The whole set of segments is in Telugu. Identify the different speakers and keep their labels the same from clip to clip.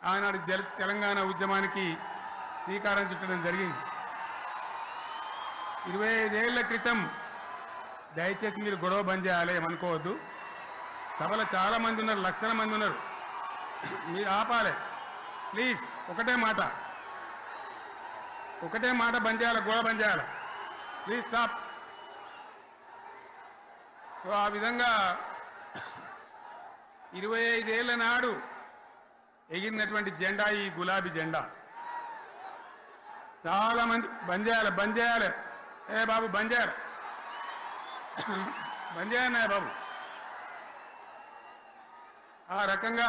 Speaker 1: ఆనాడు తెలంగాణ ఉద్యమానికి శ్రీకారం చుట్టడం జరిగింది. 25 ఏళ్ల క్రితం దయచేసి మీరు గొడవ బంద్ చేయాలి ఏమనుకోవద్దు. సభలో చాలా మంది ఉన్నారు, లక్షల మంది ఉన్నారు. మీరు ఆపాలి ప్లీజ్. ఒకటే మాట బంద్ చేయాలి, గొడవ బంద్ చేయాలి ప్లీజ్, స్టాప్. సో ఆ విధంగా 25 ఏళ్ల నాడు ఎగిరినటువంటి జెండా ఈ గులాబీ జెండా. చాలా మంది బంద్ చేయాలి ఏ బాబు బంద్ చేయాలి బాబు. ఆ రకంగా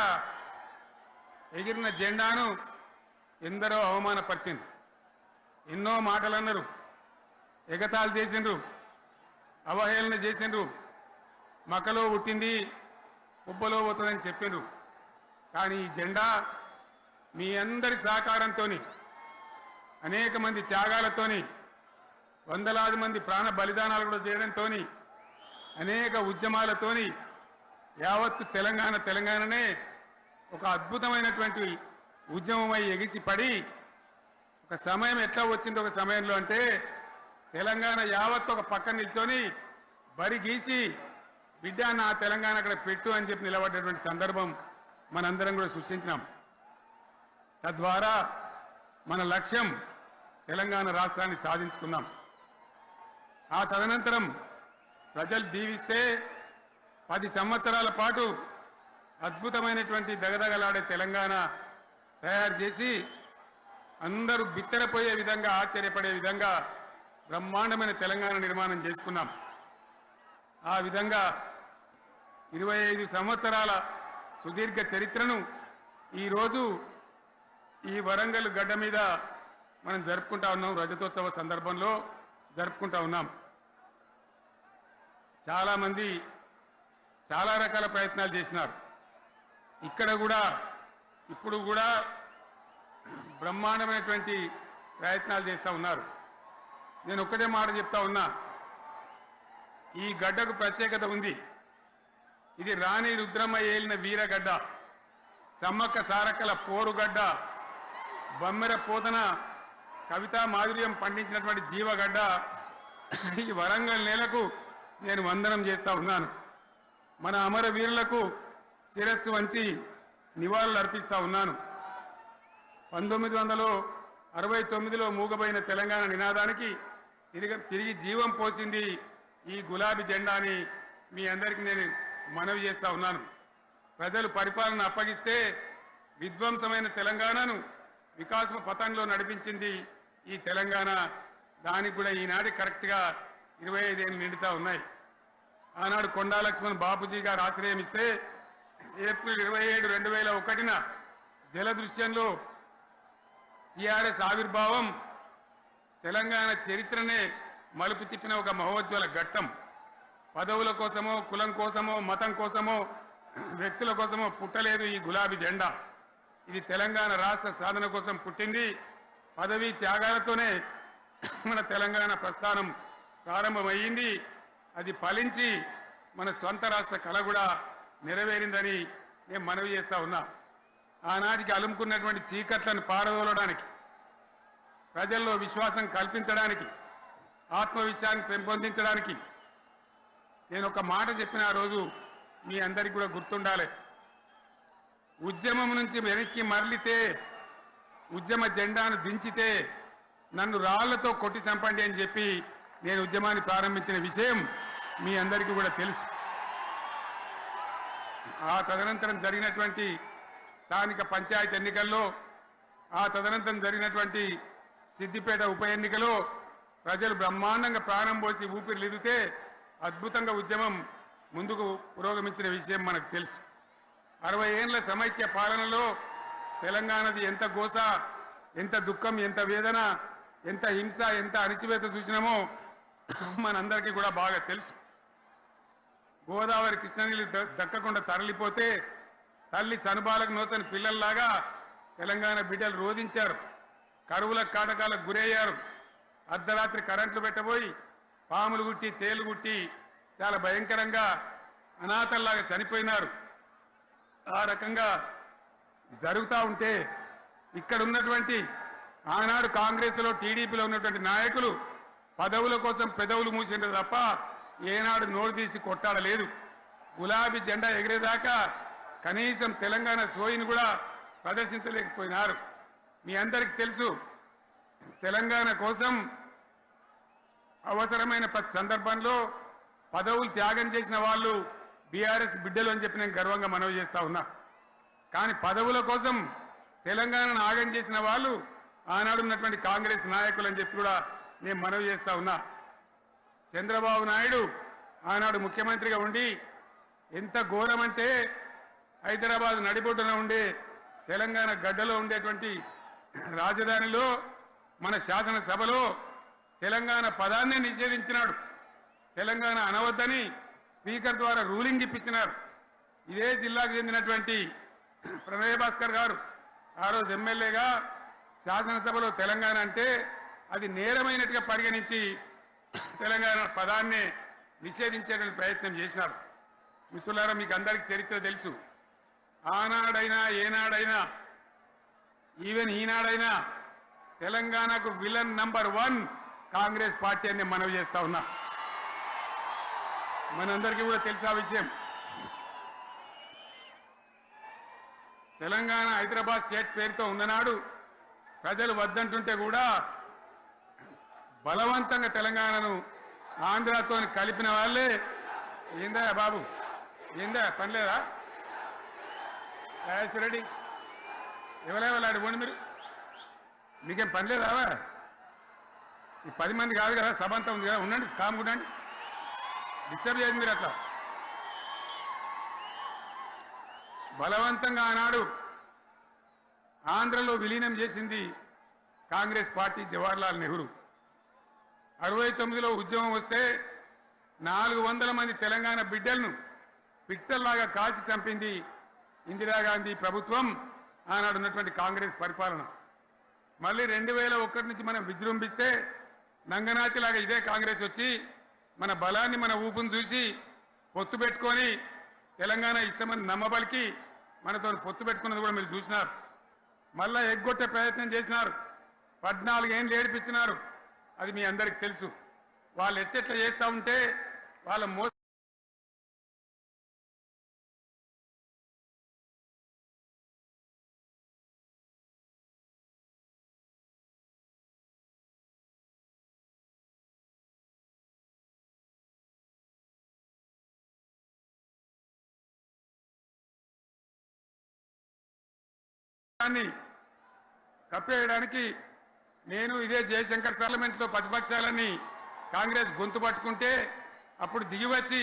Speaker 1: ఎగిరిన జెండాను ఎందరో అవమానపరిచింది, ఎన్నో మాటలు అన్నారు, ఎగతాళి చేసిండ్రు, అవహేళన చేసిండ్రు. మకలో పుట్టింది ఉబ్బలో పోతుందని చెప్పిండ్రు. కానీ ఈ జెండా మీ అందరి సహకారంతో, అనేక మంది త్యాగాలతోని, వందలాది మంది ప్రాణ బలిదానాలు కూడా చేయడంతో, అనేక ఉద్యమాలతోని యావత్తు తెలంగాణనే ఒక అద్భుతమైనటువంటి ఉద్యమమై ఎగిసిపడి ఒక సమయం ఎట్లా వచ్చింది, ఒక సమయంలో అంటే తెలంగాణ యావత్తు ఒక పక్కన నిల్చొని బరి గీసి బిడ్డ నా తెలంగాణ అక్కడ పెట్టు అని చెప్పి నిలబడ్డటువంటి సందర్భం మనందరం కూడా సృష్టించినాం. తద్వారా మన లక్ష్యం తెలంగాణ రాష్ట్రాన్ని సాధించుకున్నాం. ఆ తదనంతరం ప్రజలు దీవిస్తే 10 సంవత్సరాల పాటు అద్భుతమైనటువంటి దగదగలాడే తెలంగాణ తయారు చేసి అందరూ బిత్తరపోయే విధంగా, ఆశ్చర్యపడే విధంగా బ్రహ్మాండమైన తెలంగాణ నిర్మాణం చేసుకున్నాం. ఆ విధంగా 25 సంవత్సరాల సుదీర్ఘ చరిత్రను ఈరోజు ఈ వరంగల్ గడ్డ మీద మనం జరుపుకుంటా ఉన్నాం. రజతోత్సవ సందర్భంలో జరుపుకుంటా ఉన్నాం. చాలామంది చాలా రకాల ప్రయత్నాలు చేసినారు. ఇక్కడ కూడా ఇప్పుడు కూడా బ్రహ్మాండమైనటువంటి ప్రయత్నాలు చేస్తూ ఉన్నారు. నేను ఒక్కటే మాట చెప్తా ఉన్నా, ఈ గడ్డకు ప్రత్యేకత ఉంది. ఇది రాణి రుద్రమ్మ ఏలిన వీరగడ్డ, సమ్మక్క సారక్కల పోరుగడ్డ, బమ్మెర పోతన కవితా మాధుర్యం పండించినటువంటి జీవగడ్డ. ఈ వరంగల్ నేలకు నేను వందనం చేస్తూ ఉన్నాను. మన అమరవీరులకు శిరస్సు వంచి నివాళులు అర్పిస్తూ ఉన్నాను. 1969లో మూగబోయిన తెలంగాణ నినాదానికి తిరిగి జీవం పోసింది ఈ గులాబీ జెండా అని మీ అందరికీ నేను మనవి చేస్తూ ఉన్నాను. ప్రజలు పరిపాలన అప్పగిస్తే విధ్వంసమైన తెలంగాణను వికాస పథంలో నడిపించింది ఈ తెలంగాణ. దానికి కూడా ఈనాటి కరెక్ట్గా 25 ఏళ్ళు నిండుతూ ఉన్నాయి. ఆనాడు కొండా లక్ష్మణ్ బాపూజీ గారు ఆశ్రయం ఇస్తే ఏప్రిల్ 27, 2001న జలదృశ్యంలో టీఆర్ఎస్ ఆవిర్భావం తెలంగాణ చరిత్రనే మలుపు తిప్పిన ఒక మహోజ్వల ఘట్టం. పదవుల కోసమో, కులం కోసమో, మతం కోసమో, వ్యక్తుల కోసమో పుట్టలేదు ఈ గులాబీ జెండా. ఇది తెలంగాణ రాష్ట్ర సాధన కోసం పుట్టింది. పదవీ త్యాగాలతోనే మన తెలంగాణ ప్రస్థానం ప్రారంభమయ్యింది. అది ఫలించి మన స్వంత రాష్ట్ర కళ కూడా నెరవేరిందని నేను మనవి చేస్తా ఉన్నా. ఆనాటికి అలుముకున్నటువంటి చీకట్లను పారదోలడానికి, ప్రజల్లో విశ్వాసం కల్పించడానికి, ఆత్మవిశ్వాసాన్ని పెంపొందించడానికి నేను ఒక మాట చెప్పిన ఆ రోజు మీ అందరికీ కూడా గుర్తుండాలి. ఉద్యమం నుంచి వెనక్కి మరలితే, ఉద్యమ జెండాను దించితే నన్ను రాళ్లతో కొట్టి చంపండి అని చెప్పి నేను ఉద్యమాన్ని ప్రారంభించిన విషయం మీ అందరికీ కూడా తెలుసు. ఆ తదనంతరం జరిగినటువంటి స్థానిక పంచాయతీ ఎన్నికల్లో, ఆ తదనంతరం జరిగినటువంటి సిద్దిపేట ఉప ఎన్నికలో ప్రజలు బ్రహ్మాండంగా ప్రాణం పోసి ఊపిరిలిదితే అద్భుతంగా ఉద్యమం ముందుకు పురోగమించిన విషయం మనకు తెలుసు. 60 ఏళ్ల సమైక్య పాలనలో తెలంగాణది ఎంత గోస, ఎంత దుఃఖం, ఎంత వేదన, ఎంత హింస, ఎంత అణిచివేత చూసినామో మనందరికీ కూడా బాగా తెలుసు. గోదావరి కృష్ణనీళ్ళు దక్కకుండా తరలిపోతే తల్లి సనుబాలకు నోచని పిల్లల్లాగా తెలంగాణ బిడ్డలు రోధించారు. కరువుల కాటకాలకు గురయ్యారు. అర్ధరాత్రి కరెంట్లు పెట్టబోయి పాములు గుట్టి, తేలు గుట్టి చాలా భయంకరంగా అనాథల్లాగా చనిపోయినారు. ఆ రకంగా జరుగుతూ ఉంటే ఇక్కడ ఉన్నటువంటి ఆనాడు కాంగ్రెస్లో టీడీపీలో ఉన్నటువంటి నాయకులు పదవుల కోసం పెదవులు మూసిండ్రు తప్ప ఏనాడు నోరు తీసి కొట్టాడలేదు. గులాబీ జెండా ఎగిరేదాకా కనీసం తెలంగాణ సోయిని కూడా ప్రదర్శించలేకపోయినారు. మీ అందరికీ తెలుసు, తెలంగాణ కోసం అవసరమైన ప్రతి సందర్భంలో పదవులు త్యాగం చేసిన వాళ్ళు బీఆర్ఎస్ బిడ్డలు అని చెప్పి నేను గర్వంగా మనవి చేస్తా ఉన్నా. కానీ పదవుల కోసం తెలంగాణను ఆగం చేసిన వాళ్ళు ఆనాడు ఉన్నటువంటి కాంగ్రెస్ నాయకులు అని చెప్పి కూడా నేను మనవి చేస్తా ఉన్నా. చంద్రబాబు నాయుడు ఆనాడు ముఖ్యమంత్రిగా ఉండి ఎంత ఘోరమంటే హైదరాబాద్ నడిబొడ్డున ఉండే తెలంగాణ గడ్డలో ఉండేటువంటి రాజధానిలో మన శాసనసభలో తెలంగాణ పదాన్నే నిషేధించినాడు. తెలంగాణ అనవద్దని స్పీకర్ ద్వారా రూలింగ్ ఇప్పించినారు. ఇదే జిల్లాకు చెందినటువంటి ప్రణయ్ భాస్కర్ గారు ఆ రోజు ఎమ్మెల్యేగా శాసనసభలో తెలంగాణ అంటే అది నేరమైనట్టుగా పరిగణించి తెలంగాణ పదాన్ని నిషేధించేటువంటి ప్రయత్నం చేసినారు. మిత్రులారా, మీకు అందరికీ చరిత్ర తెలుసు. ఆనాడైనా ఏనాడైనా ఈవెన్ ఈనాడైనా తెలంగాణకు విలన్ నంబర్ 1 కాంగ్రెస్ పార్టీ అని మనవి చేస్తా ఉన్నా. మనందరికీ కూడా తెలుసు ఆ విషయం. తెలంగాణ హైదరాబాద్ స్టేట్ పేరుతో ఉన్ననాడు ప్రజలు వద్దంటుంటే కూడా బలవంతంగా తెలంగాణను ఆంధ్రతో కలిపిన వాళ్ళే. ఏందా బాబు, ఏందా పనిలేదా? రెడ్డి ఎవరెవరు పోండి, మీరు మీకేం పనిలేదా? ఈ 10 మంది కాదు కదా, సభ అంతా ఉంది కదా, ఉండండి, కామ్ ఉండండి, డిస్టర్బ్ చేయండి మీరు. అట్లా బలవంతంగా ఆనాడు ఆంధ్రలో విలీనం చేసింది కాంగ్రెస్ పార్టీ, జవహర్లాల్ నెహ్రూ. 69లో ఉద్యమం వస్తే 400 మంది తెలంగాణ బిడ్డలను పిట్టల్లాగా కాల్చి చంపింది ఇందిరాగాంధీ ప్రభుత్వం, ఆనాడు ఉన్నటువంటి కాంగ్రెస్ పరిపాలన. మళ్ళీ 2001 నుంచి మనం విజృంభిస్తే నంగనాచిలాగా ఇదే కాంగ్రెస్ వచ్చి మన బలాన్ని మన ఊపును చూసి పొత్తు పెట్టుకొని తెలంగాణ ఇస్తామని నమ్మబలికి మనతో పొత్తు పెట్టుకున్నది కూడా మీరు చూసినారు. మళ్ళా ఎగ్గొట్టే ప్రయత్నం చేసినారు. 14 ఏళ్ళు ఏడిపించినారు. అది మీ అందరికి తెలుసు. వాళ్ళు ఎట్టెట్లా చేస్తూ ఉంటే వాళ్ళ కప్పేయడానికి నేను ఇదే జయశంకర్ పార్లమెంట్లో ప్రతిపక్షాలని కాంగ్రెస్ గొంతు పట్టుకుంటే అప్పుడు దిగివచ్చి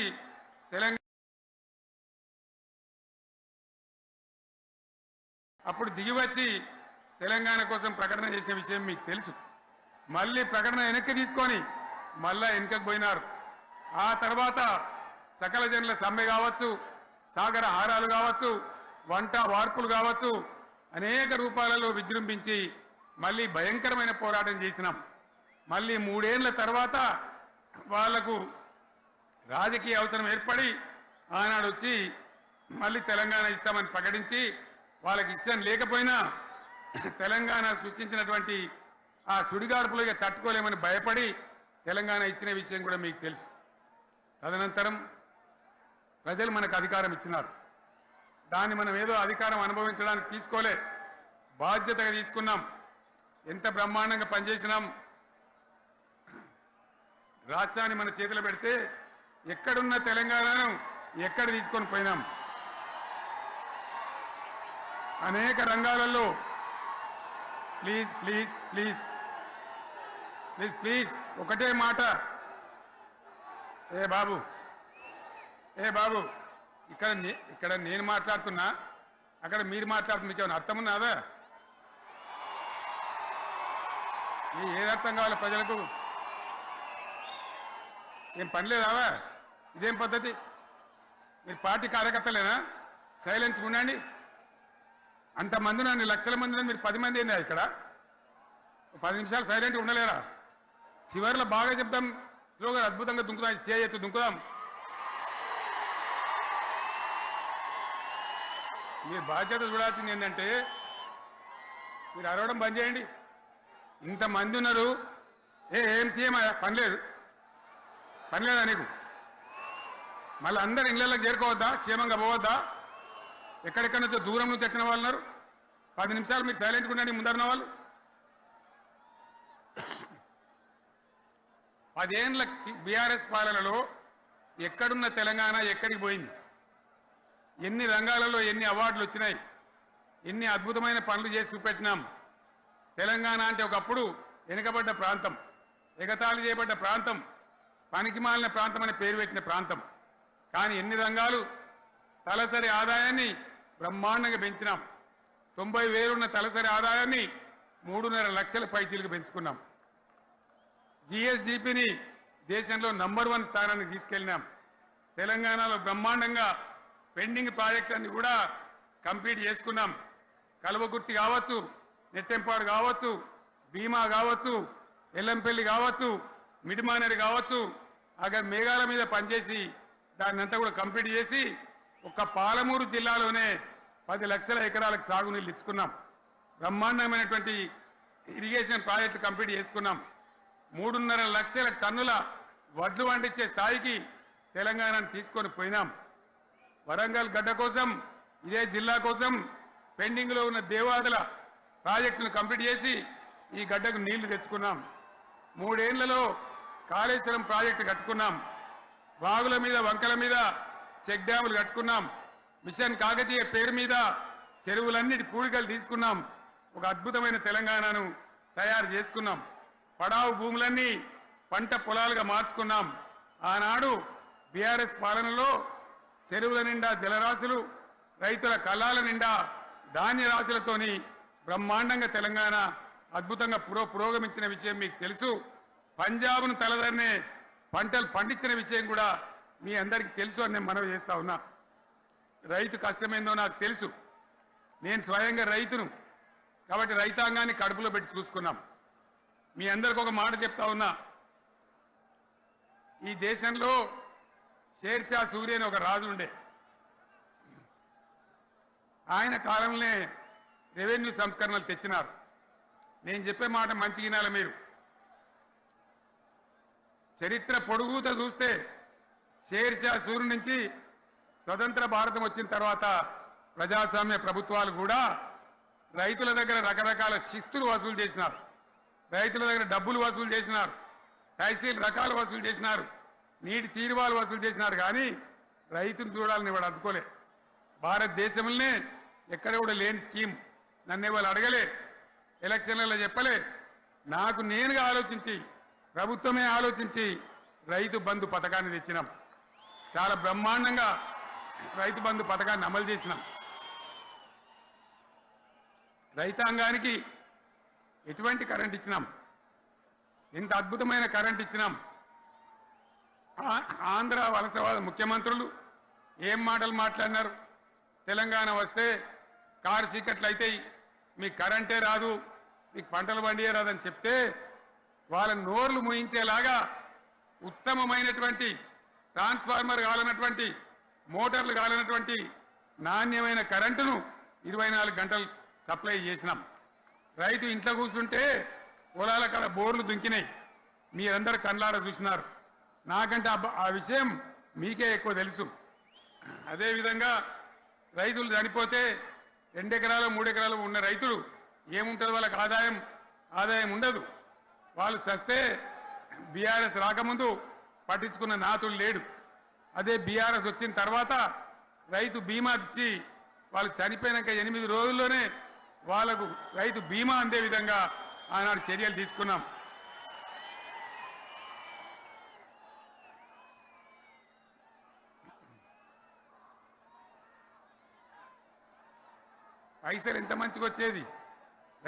Speaker 1: తెలంగాణ కోసం ప్రకటన చేసిన విషయం మీకు తెలుసు. మళ్ళీ ప్రకటన వెనక్కి తీసుకొని మళ్ళా వెనకకు పోయినారు. ఆ తర్వాత సకల జనుల సమ్మె కావచ్చు, సాగర హారాలు కావచ్చు, వంట వార్పులు కావచ్చు, అనేక రూపాలలో విజృంభించి మళ్ళీ భయంకరమైన పోరాటం చేసినాం. మళ్ళీ 3 ఏళ్ల తర్వాత వాళ్లకు రాజకీయ అవసరం ఏర్పడి ఆనాడు వచ్చి మళ్ళీ తెలంగాణ ఇస్తామని ప్రకటించి వాళ్ళకి ఇష్టం లేకపోయినా తెలంగాణ సృష్టించినటువంటి ఆ సుడిగాడుపులుగా తట్టుకోలేమని భయపడి తెలంగాణ ఇచ్చిన విషయం కూడా మీకు తెలుసు. తదనంతరం ప్రజలు మనకు అధికారం ఇచ్చినారు. దాన్ని మనం ఏదో అధికారం అనుభవించడానికి తీసుకోలే, బాధ్యతగా తీసుకున్నాం. ఎంత బ్రహ్మాండంగా పనిచేసినాం. రాష్ట్రాన్ని మన చేతిలో పెడితే ఎక్కడున్న తెలంగాణను ఎక్కడ తీసుకొని పోయినాం. అనేక రంగాలలో please please please please please ఒకటే మాట, ఏ బాబు ఇక్కడ నేను మాట్లాడుతున్నా, అక్కడ మీరు మాట్లాడుతున్నా, మీకు ఏమైనా అర్థం ఉన్నదా? ఏది అర్థం కావాలి ప్రజలకు? ఏం పని లేదావా? ఇదేం పద్ధతి? మీరు పార్టీ కార్యకర్తలేనా? సైలెన్స్ ఉండండి. అంతమంది నన్ను లక్షల మంది మీరు 10 మంది ఏందా ఇక్కడ? 10 నిమిషాలు సైలెంట్గా ఉండలేరా? చివరిలో బాగా చెప్తాం, స్లోగా అద్భుతంగా దుంకుదాం, స్టే ఎత్తు దుంకుదాం. మీరు బాధ్యత చూడాల్సింది ఏంటంటే మీరు అరవడం బంద్ చేయండి. ఇంతమంది ఉన్నారు, ఏం సీఎం పనిలేదా నీకు? మళ్ళీ అందరు ఇళ్లలోకి చేరుకోవద్దా? క్షేమంగా పోవద్దా? ఎక్కడెక్కడి నుంచో దూరం నుంచి వచ్చిన వాళ్ళు ఉన్నారు. 10 నిమిషాలు మీరు సైలెంట్గా ఉండండి. ముందరున్న వాళ్ళు 10 ఏళ్ల బీఆర్ఎస్ పాలనలో ఎక్కడున్న తెలంగాణ ఎక్కడికి పోయింది? ఎన్ని రంగాలలో ఎన్ని అవార్డులు వచ్చినాయి? ఎన్ని అద్భుతమైన పనులు చేసి చూపెట్టినాం. తెలంగాణ అంటే ఒకప్పుడు వెనుకబడ్డ ప్రాంతం, ఎగతాళి చేయబడ్డ ప్రాంతం, పనికిమాలిన ప్రాంతం అని పేరు పెట్టిన ప్రాంతం. కానీ ఎన్ని రంగాలు, తలసరి ఆదాయాన్ని బ్రహ్మాండంగా పెంచినాం. 90,000 ఉన్న తలసరి ఆదాయాన్ని 3.5 లక్షల పైచీలకు పెంచుకున్నాం. జిఎస్డిపిని దేశంలో నంబర్ 1 స్థానానికి తీసుకెళ్ళినాం. తెలంగాణలో బ్రహ్మాండంగా పెండింగ్ ప్రాజెక్టులన్నీ కూడా కంప్లీట్ చేసుకున్నాం. కల్వకుర్తి కావచ్చు, నెట్టెంపాడు కావచ్చు, భీమా కావచ్చు, ఎల్లంపల్లి కావచ్చు, మిడిమానేరు కావచ్చు, అక్కడ మేఘాల మీద పనిచేసి దాన్ని అంతా కూడా కంప్లీట్ చేసి ఒక్క పాలమూరు జిల్లాలోనే 10 లక్షల ఎకరాలకు సాగునీళ్ళు ఇచ్చుకున్నాం. బ్రహ్మాండమైనటువంటి ఇరిగేషన్ ప్రాజెక్టు కంప్లీట్ చేసుకున్నాం. 3.5 లక్షల టన్నుల వడ్లు పండించే స్థాయికి తెలంగాణను తీసుకొని పోయినాం. వరంగల్ గడ్డ కోసం, ఇదే జిల్లా కోసం పెండింగ్లో ఉన్న దేవాదుల ప్రాజెక్టును కంప్లీట్ చేసి ఈ గడ్డకు నీళ్లు తెచ్చుకున్నాం. 3 ఏళ్లలో కాళేశ్వరం ప్రాజెక్టు కట్టుకున్నాం. వాగుల మీద, వంకల మీద చెక్ డ్యాములు కట్టుకున్నాం. మిషన్ కాకతీయ పేరు మీద చెరువులన్నిటి పూడికలు తీసుకున్నాం. ఒక అద్భుతమైన తెలంగాణను తయారు చేసుకున్నాం. పడావు భూములన్నీ పంట పొలాలుగా మార్చుకున్నాం. ఆనాడు బీఆర్ఎస్ పాలనలో చెరువుల నిండా జలరాశులు, రైతుల కళ్ళాల నిండా ధాన్య రాశులతోని బ్రహ్మాండంగా తెలంగాణ అద్భుతంగా పురోగమించిన విషయం మీకు తెలుసు. పంజాబ్ను తలదన్నే పంటలు పండించిన విషయం కూడా మీ అందరికీ తెలుసు అని నేను మనవి చేస్తా ఉన్నా. రైతు కష్టమేందో నాకు తెలుసు. నేను స్వయంగా రైతును కాబట్టి రైతాంగాన్ని కడుపులో పెట్టి చూసుకున్నాం. మీ అందరికి ఒక మాట చెప్తా ఉన్నా. ఈ దేశంలో షేర్షా సూరి అని ఒక రాజు ఉండే. ఆయన కాలంలోనే రెవెన్యూ సంస్కరణలు తెచ్చినారు. నేను చెప్పే మాట మంచిగా వినాలి మీరు. చరిత్ర పొడుగుతో చూస్తే షేర్షా సూరి నుంచి స్వతంత్ర భారతం వచ్చిన తర్వాత ప్రజాస్వామ్య ప్రభుత్వాలు కూడా రైతుల దగ్గర రకరకాల శిస్తులు వసూలు చేసినారు. రైతుల దగ్గర డబ్బులు వసూలు చేసినారు. తహసీల్ రకాలు వసూలు చేసినారు. నీటి తీరువాలు వసూలు చేసినారు. కానీ రైతును చూడాలని వాడు అందుకోలే. భారతదేశంలోనే ఎక్కడ కూడా లేని స్కీమ్. నన్ను వాళ్ళు అడగలే, ఎలక్షన్లలో చెప్పలే. నాకు నేనుగా ఆలోచించి, ప్రభుత్వమే ఆలోచించి రైతు బంధు పథకాన్ని తెచ్చినాం. చాలా బ్రహ్మాండంగా రైతు బంధు పథకాన్ని అమలు చేసినాం. రైతాంగానికి ఎటువంటి కరెంట్ ఇచ్చినాం, ఎంత అద్భుతమైన కరెంట్ ఇచ్చినాం. ఆంధ్ర వలసవాద ముఖ్యమంత్రులు ఏం మాటలు మాట్లాడినారు? తెలంగాణ వస్తే కారు చీకట్లు అవుతాయి, మీకు కరెంటే రాదు, మీకు పంటలు పండియే రాదని చెప్తే వాళ్ళ నోర్లు మూయించేలాగా ఉత్తమమైనటువంటి ట్రాన్స్ఫార్మర్ కావాలన్నటువంటి, మోటార్లు కావాలన్నటువంటి నాణ్యమైన కరెంటును 24 గంటలు సప్లై చేసినాం. రైతు ఇంట్లో కూర్చుంటే పొలాల కాడ బోర్లు దుంకినాయి. మీరందరూ కళ్ళారా చూసినారు. నాకంటే ఆ విషయం మీకే ఎక్కువ తెలుసు. అదేవిధంగా రైతులు చనిపోతే 2 ఎకరాలు 3 ఎకరాలు ఉన్న రైతులు ఏముంటుంది? వాళ్ళకి ఆదాయం ఉండదు. వాళ్ళు సస్తే బీఆర్ఎస్ రాకముందు పట్టించుకున్న నాతులు లేడు. అదే బీఆర్ఎస్ వచ్చిన తర్వాత రైతు బీమా ఇచ్చి వాళ్ళు చనిపోయినాక 8 రోజుల్లోనే వాళ్లకు రైతు బీమా అందే విధంగా ఆనాడు చర్యలు తీసుకున్నాం. పైసలు ఎంత మంచిగా వచ్చేది,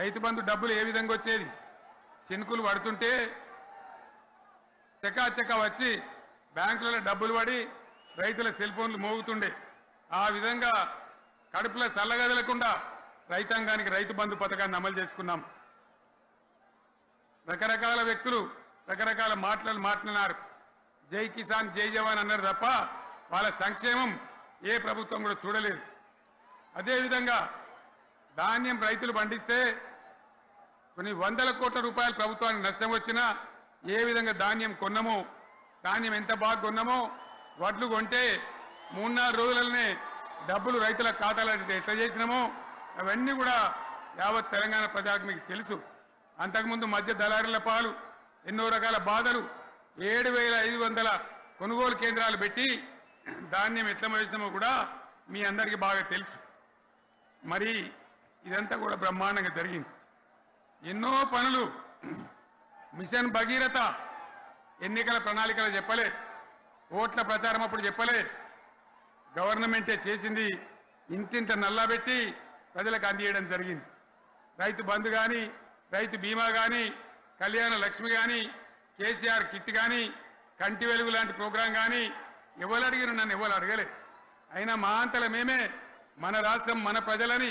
Speaker 1: రైతు బంధు డబ్బులు ఏ విధంగా వచ్చేది. శనుకులు పడుతుంటే చకాచక వచ్చి బ్యాంకులలో డబ్బులు పడి రైతుల సెల్ ఫోన్లు మోగుతుండే. ఆ విధంగా కడుపులో చల్లగదలకుండా రైతాంగానికి రైతు బంధు పథకాన్ని అమలు చేసుకున్నాం. రకరకాల వ్యక్తులు రకరకాల మాటలు మాట్లాడినారు. జై కిసాన్ జై జవాన్ అన్నారు తప్ప వాళ్ళ సంక్షేమం ఏ ప్రభుత్వం కూడా చూడలేదు. అదేవిధంగా ధాన్యం రైతులు పండిస్తే కొన్ని వందల కోట్ల రూపాయలు ప్రభుత్వానికి నష్టం వచ్చినా ఏ విధంగా ధాన్యం కొన్నామో, ధాన్యం ఎంత బాగా కొన్నామో, వడ్లు కొంటే 3-4 రోజులనే డబ్బులు రైతుల ఖాతాలో ఎట్లా చేసినామో అవన్నీ కూడా యావత్ తెలంగాణ ప్రజలకు మీకు తెలుసు. అంతకుముందు మధ్య దళారుల పాలు ఎన్నో రకాల బాధలు, 7,500 కొనుగోలు కేంద్రాలు పెట్టి ధాన్యం ఎట్లా వేసినామో కూడా మీ అందరికీ బాగా తెలుసు. మరి ఇదంతా కూడా బ్రహ్మాండంగా జరిగింది. ఎన్నో పనులు, మిషన్ భగీరథ ఎన్నికల ప్రణాళికలు చెప్పలే, ఓట్ల ప్రచారం అప్పుడు చెప్పలే, గవర్నమెంటే చేసింది. ఇంతింత నల్లబెట్టి ప్రజలకు అందియడం జరిగింది. రైతు బంధు కానీ, రైతు బీమా కానీ, కళ్యాణ లక్ష్మి కానీ, కేసీఆర్ కిట్ కానీ, కంటి వెలుగు లాంటి ప్రోగ్రాం కానీ ఎవరు అడిగిన నన్ను ఎవరు అడగలే. అయినా మా అంతల మేమే మన రాష్ట్రం మన ప్రజలని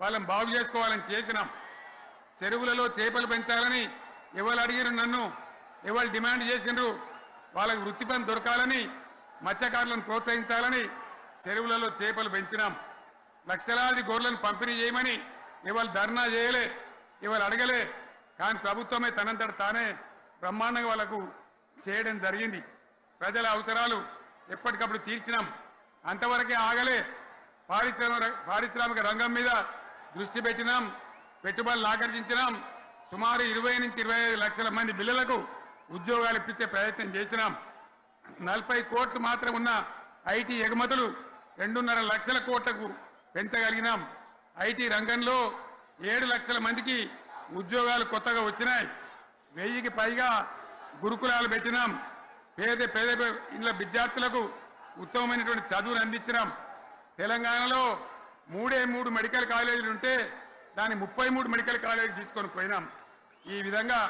Speaker 1: వాళ్ళని బాగు చేసుకోవాలని చేసినాం. చెరువులలో చేపలు పెంచాలని ఎవరు అడిగిన నన్ను, ఎవరు డిమాండ్ చేసిండ్రు, వాళ్ళకు వృత్తి పని దొరకాలని, మత్స్యకారులను ప్రోత్సహించాలని చెరువులలో చేపలు పెంచినాం. లక్షలాది గొర్రెలను పంపిణీ చేయమని ఎవరు ధర్నా చేయలే, ఎవరు అడగలే. కానీ ప్రభుత్వమే తనంతట తానే బ్రహ్మాండంగా వాళ్ళకు చేయడం జరిగింది. ప్రజల అవసరాలు ఎప్పటికప్పుడు తీర్చినాం. అంతవరకే ఆగలే. పారిశ్రామిక రంగం మీద దృష్టి పెట్టినాం, పెట్టుబడులు ఆకర్షించినాం. సుమారు 20 నుంచి 25 లక్షల మంది పిల్లలకు ఉద్యోగాలు ఇప్పించే ప్రయత్నం చేసినాం. 40 కోట్లు మాత్రం ఉన్న ఐటీ ఎగుమతులు 2.5 లక్షల కోట్లకు పెంచగలిగినాం. ఐటీ రంగంలో 7 లక్షల మందికి ఉద్యోగాలు కొత్తగా వచ్చినాయి. 1000కి పైగా గురుకులాలు పెట్టినాం. పేద ఇళ్ళ విద్యార్థులకు ఉత్తమమైనటువంటి చదువును అందించినాం. తెలంగాణలో 3 మెడికల్ కాలేజీలు ఉంటే దాన్ని 33 మెడికల్ కాలేజీలు తీసుకొని పోయినాం. ఈ విధంగా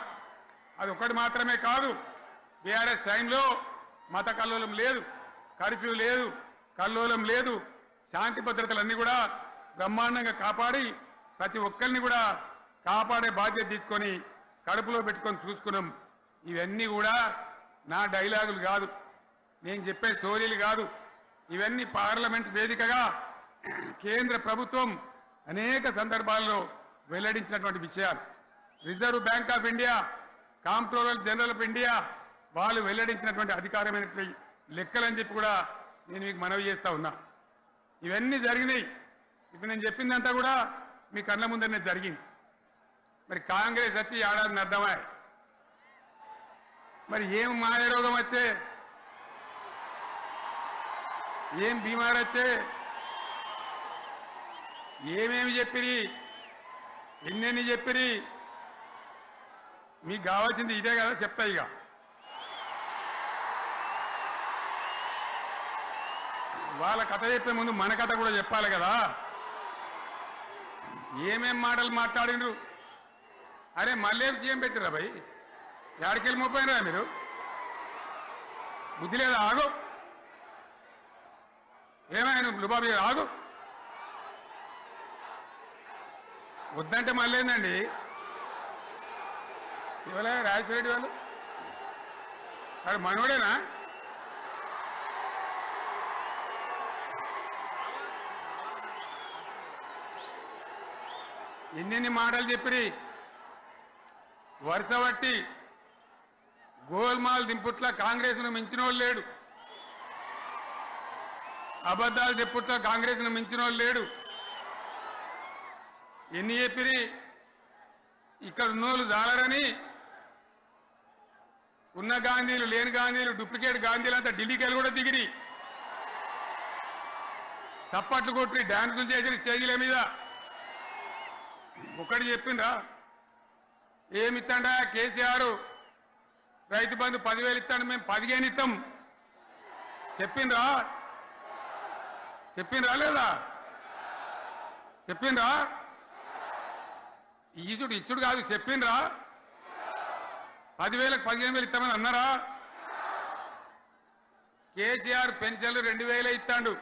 Speaker 1: అది ఒకటి మాత్రమే కాదు, బీఆర్ఎస్ టైంలో మత కల్లోలం లేదు, కర్ఫ్యూ లేదు, కల్లోలం లేదు, శాంతి భద్రతలన్నీ కూడా బ్రహ్మాండంగా కాపాడి ప్రతి ఒక్కరిని కూడా కాపాడే బాధ్యత తీసుకొని కడుపులో పెట్టుకొని చూసుకున్నాం. ఇవన్నీ కూడా నా డైలాగులు కాదు, నేను చెప్పే స్టోరీలు కాదు. ఇవన్నీ పార్లమెంట్ వేదికగా కేంద్ర ప్రభుత్వం అనేక సందర్భాల్లో వెల్లడించినటువంటి విషయాలు. Reserve bank of India, comptroller general of India వాళ్ళు వెల్లడించినటువంటి అధికారమైనటువంటి లెక్కలని చెప్పి కూడా నేను మీకు మనవి చేస్తా ఉన్నా. ఇవన్నీ జరిగినాయి. ఇప్పుడు నేను చెప్పిందంతా కూడా మీ కళ్ళ ముందరనే జరిగింది. మరి కాంగ్రెస్ వచ్చి ఏడాదిని అర్థమా? మరి ఏం మాయ రోగం వచ్చే, ఏం బీమారు వచ్చే, ఏమేమి చెప్పిరి, ఎన్నెన్ని చెప్పిరి, మీకు కావాల్సింది ఇదే కదా, చెప్తా. ఇక వాళ్ళ కథ చెప్పే ముందు మన కథ కూడా చెప్పాలి కదా. ఏమేం మాటలు మాట్లాడినరు. అరే మళ్ళేం సీఎం పెట్టిరా భయ్, ఎక్కడికెళ్ళి మోపోయినరా మీరు? బుద్ధి లేదా? ఆగు, ఏమైనా లుబాబీ ఆగు. వద్దంటే మళ్ళీ ఏందండి ఇవాళ రాజశేఖర వాళ్ళు వాడు మనోడేనా? ఎన్నెన్ని మాటలు చెప్పిరి. వరుస బట్టి గోల్మాల్ దింపుట్ల కాంగ్రెస్ను మించిన వాళ్ళు లేడు, అబద్ధాలు దింపుట్ల కాంగ్రెస్ను మించిన వాళ్ళు లేడు. ఎన్ని చెప్పిరి. ఇక్కడ ఉన్నోళ్ళు జాలరని ఉన్న గాంధీలు లేని గాంధీలు డూప్లికేట్ గాంధీలు అంతా ఢిల్లీకి వెళ్ళి కూడా దిగిరి, చప్పట్లు కొట్టి డాన్సులు చేసిన స్టేజీల మీద. ఒకటి చెప్పిండ్రా, ఏమిత్తాడా కేసీఆర్ రైతు బంధు 10,000 ఇస్తాడు, మేము 15 ఇస్తాం చెప్పిండ్రా? చెప్పిండ్రా లేదా? చెప్పిండ్రా? ఇచ్చుడు కాదు, చెప్పిండ్రా? 10,000కి 15,000 ఇస్తామని అన్నారా? కేసీఆర్ పెన్షన్లు 2,000 ఇస్తాడు,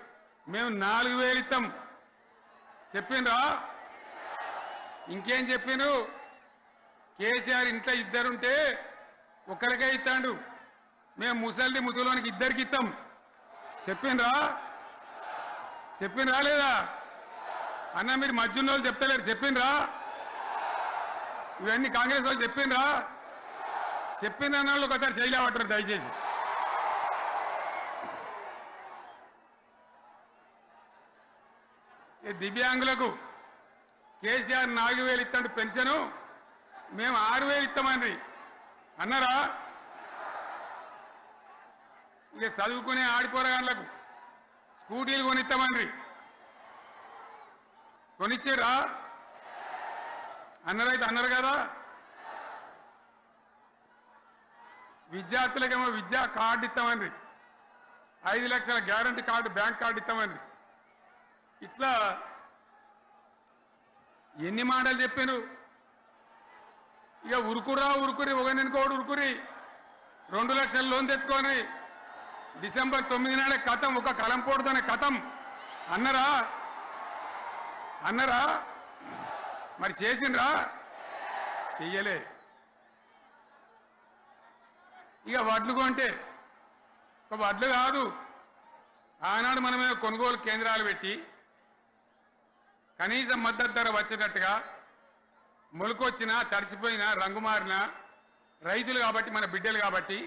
Speaker 1: మేము 4,000 ఇస్తాం చెప్పిండ్రా? ఇంకేం చెప్పిండ్రు? కేసీఆర్ ఇంట్లో ఇద్దరుంటే ఒక్కరికే ఇస్తాడు, మేము ముసలోనికి 2కి ఇస్తాం చెప్పిండ్రా? చెప్పిండ్రా లేదా? అన్న మీరు మధ్యున్న వాళ్ళు చెప్తలేరు, చెప్పిండ్రా? ఇవన్నీ కాంగ్రెస్ వాళ్ళు చెప్పిండ్రా? చెప్పిన వాళ్ళు ఒకసారి చేయలేవటారు దయచేసి. దివ్యాంగులకు కేసీఆర్ 4,000 ఇస్తాడు పెన్షను, మేము 6,000 ఇస్తామండి అన్నారా? ఇక చదువుకునే ఆడిపోరగాళ్ళకు స్కూటీలు కొనిస్తామండి, కొనిచ్చారా? అన్నారైతే అన్నారు కదా. విద్యార్థులకేమో విద్యా కార్డు ఇస్తామండి, 5 లక్షల గ్యారంటీ కార్డు, బ్యాంక్ కార్డు ఇస్తామండి. ఇట్లా ఎన్ని మాటలు చెప్పారు. ఇక ఉరుకురా ఉరుకురి, ఒకరినికోడు ఉరుకురి, 2 లక్షల లోన్ తెచ్చుకొని డిసెంబర్ 9 నాడే కథం, ఒక కలంపోడుతోనే కథం అన్నరా? అన్నరా? మరి చేసిండ్రా? చెయ్యలే. ఇక వడ్లు కొంటే ఒక వడ్లు కాదు, ఆనాడు మనమే కొనుగోలు కేంద్రాలు పెట్టి కనీసం మద్దతు ధర వచ్చేటట్టుగా, మొలకొచ్చినా తడిసిపోయినా రంగు మారినా రైతులు కాబట్టి, మన బిడ్డలు కాబట్టి,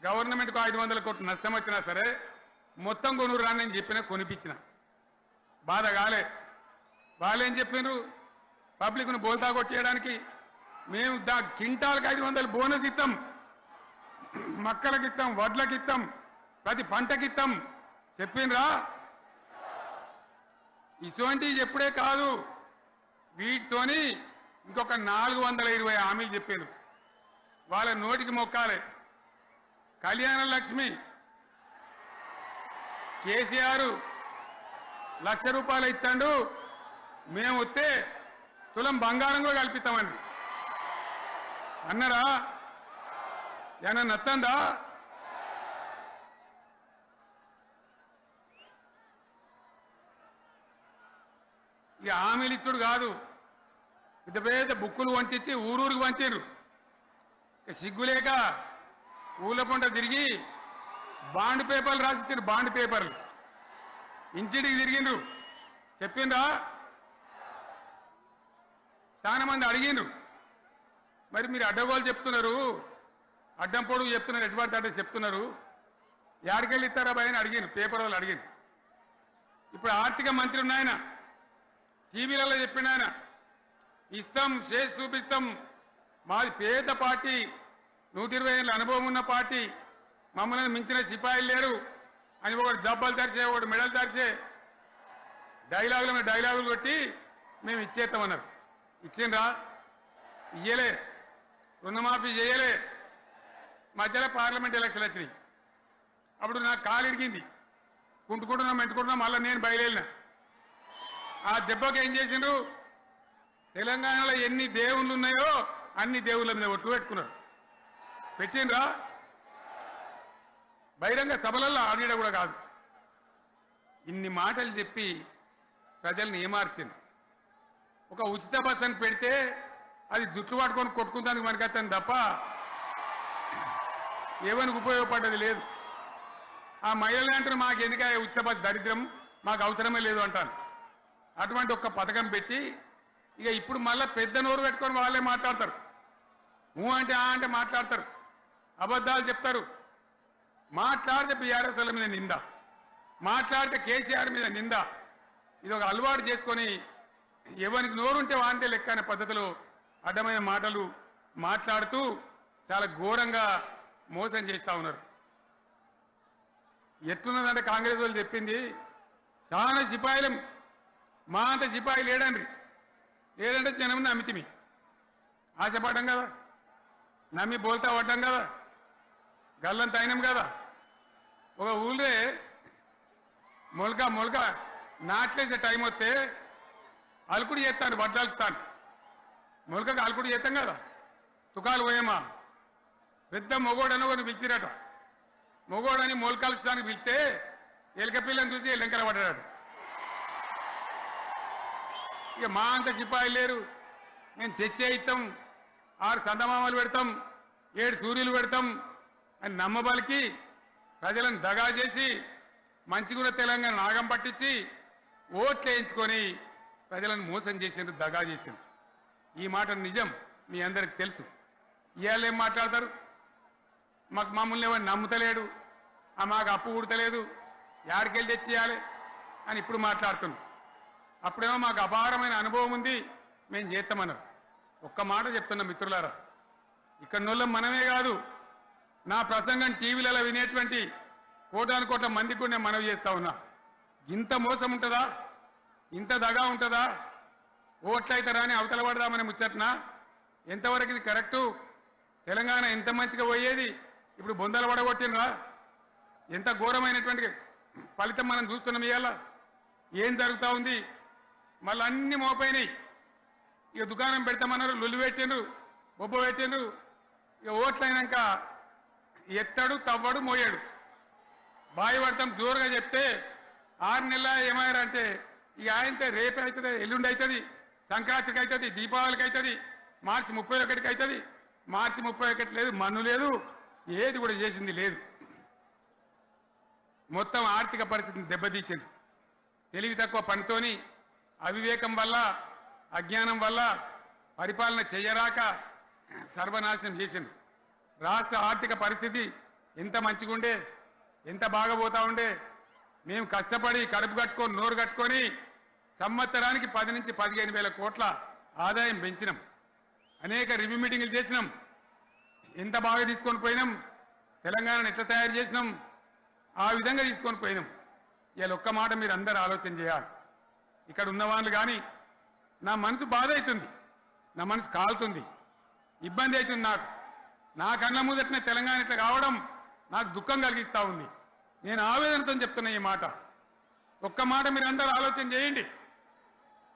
Speaker 1: గవర్నమెంట్కు 500 కోట్ల నష్టం వచ్చినా సరే మొత్తం కొనురాని నేను చెప్పినా కొనిపించిన. బాధ కాలే. వాళ్ళు ఏం చెప్పినారు? పబ్లిక్ను బోల్తా కొట్టేయడానికి మేము క్వింటాల్కి 500 బోనస్ ఇస్తాం, మక్కలకి ఇస్తాం, వడ్లకి ఇస్తాం, ప్రతి పంటకి ఇస్తాం చెప్పిండ్రా? ఇటువంటివి చెప్పుడే కాదు, వీటితోని ఇంకొక 420 హామీలు చెప్పారు. వాళ్ళ నోటికి మొక్కాలి. కళ్యాణ లక్ష్మి కేసీఆర్ 1,00,000 రూపాయలు ఇస్తాడు, మేము వస్తే తులం బంగారం కూడా కల్పిస్తామండి అన్నారా? ఏమన్నా నత్తందా? ఇక హామీలు ఇచ్చుడు కాదు, పెద్ద పెద్ద బుక్కులు వంచి ఊరూరికి వంచారు. సిగ్గులేక ఊళ్ళ పంట తిరిగి బాండ్ పేపర్లు రాసిచ్చారు, బాండ్ పేపర్లు ఇంటికి తిరిగిండ్రు. చెప్పిండ్రా? చాలా మంది అడిగిండ్రు. మరి మీరు అడ్డగోలు చెప్తున్నారు, అడ్డం పొడుగు చెప్తున్నారు, ఎటువంటి అడ్డ చెప్తున్నారు, యాడికెళ్ళి ఇస్తారా భయ అని అడిగిండ్రు, పేపర్ వాళ్ళు అడిగిండ్రు. ఇప్పుడు ఆర్థిక మంత్రి ఉన్నాయన టీవీలలో చెప్పిన ఆయన, ఇస్తాం చేసి చూపిస్తాం, మాది పేద పార్టీ, 120 ఏళ్ళ అనుభవం ఉన్న పార్టీ, మమ్మల్ని మించిన సిపాయిలు లేరు అని ఒకటి జబ్బలు తరిచే, ఒకటి మెడలు తరిచే డైలాగుల మీద డైలాగులు కొట్టి మేము ఇచ్చేస్తామన్నారు. ఇచ్చిండ్రా? ఇయ్యలే. రుణమాఫీ చేయలే. మధ్యలో పార్లమెంట్ ఎలక్షన్లు వచ్చినాయి. అప్పుడు నాకు కాలు ఇరిగింది, కుంటుకుంటున్నాం మెంటుకుంటున్నాం, మళ్ళీ నేను బయలుదేరిన. ఆ దెబ్బకి ఏం చేసిండ్రు? తెలంగాణలో ఎన్ని దేవుళ్ళు ఉన్నాయో అన్ని దేవుళ్ళ మీద ఒట్లు పెట్టుకున్నారు. పెట్టిండ్రా? బహిరంగ సభలలో ఆడిడ కూడా కాదు. ఇన్ని మాటలు చెప్పి ప్రజల్ని ఏమార్చింది. ఒక ఉచిత బస్ అని పెడితే అది జుట్లు పట్టుకొని కొట్టుకుందానికి మనకత్తాను తప్ప ఏమనికి ఉపయోగపడ్డది లేదు. ఆ మహిళలు అంటారు మాకు ఎందుక ఉచిత బస్, దరిద్రం, మాకు అవసరమే లేదు అంటాను. అటువంటి ఒక్క పథకం పెట్టి ఇక ఇప్పుడు మళ్ళీ పెద్ద నోరు పెట్టుకొని వాళ్ళే మాట్లాడతారు. అంటే ఆ అంటే మాట్లాడతారు, అబద్ధాలు చెప్తారు. మాట్లాడితే బీఆర్ఎస్ వాళ్ళ మీద నింద, మాట్లాడితే కేసీఆర్ మీద నింద. ఇది ఒక అలవాటు చేసుకొని ఎవరికి నోరుంటే వాంతే లెక్క అనే పద్ధతిలో అడ్డమైన మాటలు మాట్లాడుతూ చాలా ఘోరంగా మోసం చేస్తూ ఉన్నారు. ఎట్లున్నదంటే కాంగ్రెస్ వాళ్ళు చెప్పింది, చాలా సిపాయిలం, మా అంత సిపాయి లేడండి. లేదంటే జనం నమ్మితిమి, ఆశపడ్డాం కదా, నమ్మి బోల్తా పడ్డాం కదా, గల్లంత అయినాం కదా. ఒక ఊళ్ళే మొలక నాట్లేసే టైం వస్తే అలుకుడు చేస్తాను, వడ్లాలుతాను, మొలకకు అలుకుడు చేస్తాం కదా, తుకాలు పోయేమా. పెద్ద మొగోడని కొన్ని పిలిచిరట. మొగోడని మొలకలుస్తానికి పిలిస్తే ఎలక పిల్లని చూసి ఎల్లంకర పడ్డాడు. ఇక మా అంత సిపాయిలు లేరు, మేము తెచ్చే ఇస్తాం, 6 సందమామలు పెడతాం, 7 సూర్యులు పెడతాం అని నమ్మబలికి ప్రజలను దగా చేసి మంచిగున్న తెలంగాణ నాగం పట్టించి ఓట్లు వేయించుకొని ప్రజలను మోసం చేసిండ్రు, దగా చేసిండ్రు. ఈ మాట నిజం, మీ అందరికి తెలుసు. ఇవాళ ఏం మాట్లాడతారు? మమ్మల్ని ఎవరు నమ్ముతలేడు, మాకు అప్పు ఉడతలేదు, యాడికెళ్ళి తెచ్చియాలి అని ఇప్పుడు మాట్లాడుతున్నాం. అప్పుడేమో మాకు అపారమైన అనుభవం ఉంది, మేము చేస్తామన్నారు. ఒక్క మాట చెప్తున్నా మిత్రులారా, ఇక్కడ నోళ్ళం మనమే కాదు, నా ప్రసంగం టీవీలలో వినేటువంటి కోటాను కోట్ల మందికి కూడా నేను మనవి చేస్తా ఉన్నా. ఇంత మోసం ఉంటుందా? ఇంత దగా ఉంటుందా? ఓట్లయితారా అని అవతల పడదామని ముచ్చట్నా? ఎంతవరకు ఇది కరెక్టు? తెలంగాణ ఎంత మంచిగా పోయేది, ఇప్పుడు బొందలు పడగొట్టినరా? ఎంత ఘోరమైనటువంటి ఫలితం మనం చూస్తున్నాం. ఇవాళ ఏం జరుగుతూ ఉంది? మళ్ళీ అన్ని మోపైనాయి. ఇక దుకాణం పెడతామన్నారు, లొల్లు పెట్టిండ్రు, బొబ్బ పెట్టిండ్రు. ఇక ఓట్లయినాక ఎత్తాడు, తవ్వడు, మోయాడు. బాయి పడతాం జోరుగా చెప్తే 6 నెలల ఏమయ్యారంటే ఇక ఆయనతో రేపు అవుతుంది, ఎల్లుండి అవుతుంది, సంక్రాంతికి అవుతుంది, దీపావళికి అవుతుంది, మార్చి 31కి అవుతుంది. మార్చి 31 లేదు, మన్ను లేదు, ఏది కూడా చేసింది లేదు. మొత్తం ఆర్థిక పరిస్థితిని దెబ్బతీసింది. తెలివి తక్కువ పనితోని, అవివేకం వల్ల, అజ్ఞానం వల్ల పరిపాలన చెయ్యరాక సర్వనాశనం చేసింది. రాష్ట్ర ఆర్థిక పరిస్థితి ఎంత మంచిగా ఉండే, ఎంత బాగా పోతా ఉండే. మేము కష్టపడి కడుపు కట్టుకొని, నోరు కట్టుకొని సంవత్సరానికి 10 నుంచి 15 వేల కోట్ల ఆదాయం పెంచినాం. అనేక రివ్యూ మీటింగులు చేసినాం. ఎంత బాగా తీసుకొని పోయినాం, తెలంగాణను ఎట్లా తయారు చేసినాం, ఆ విధంగా తీసుకొని పోయినాం. ఇవాళ ఒక్క మాట మీరు అందరూ ఆలోచన చేయాలి. ఇక్కడ ఉన్నవాళ్ళు కానీ నా మనసు బాధ అవుతుంది, నా మనసు కాలుతుంది, ఇబ్బంది అవుతుంది. నా కళ్ళ ముందటనే తెలంగాణ ఇట్లా కావడం నాకు దుఃఖం కలిగిస్తూ ఉంది. నేను ఆవేదనతో చెప్తున్నా ఈ మాట. ఒక్క మాట మీరు అందరూ ఆలోచన చేయండి.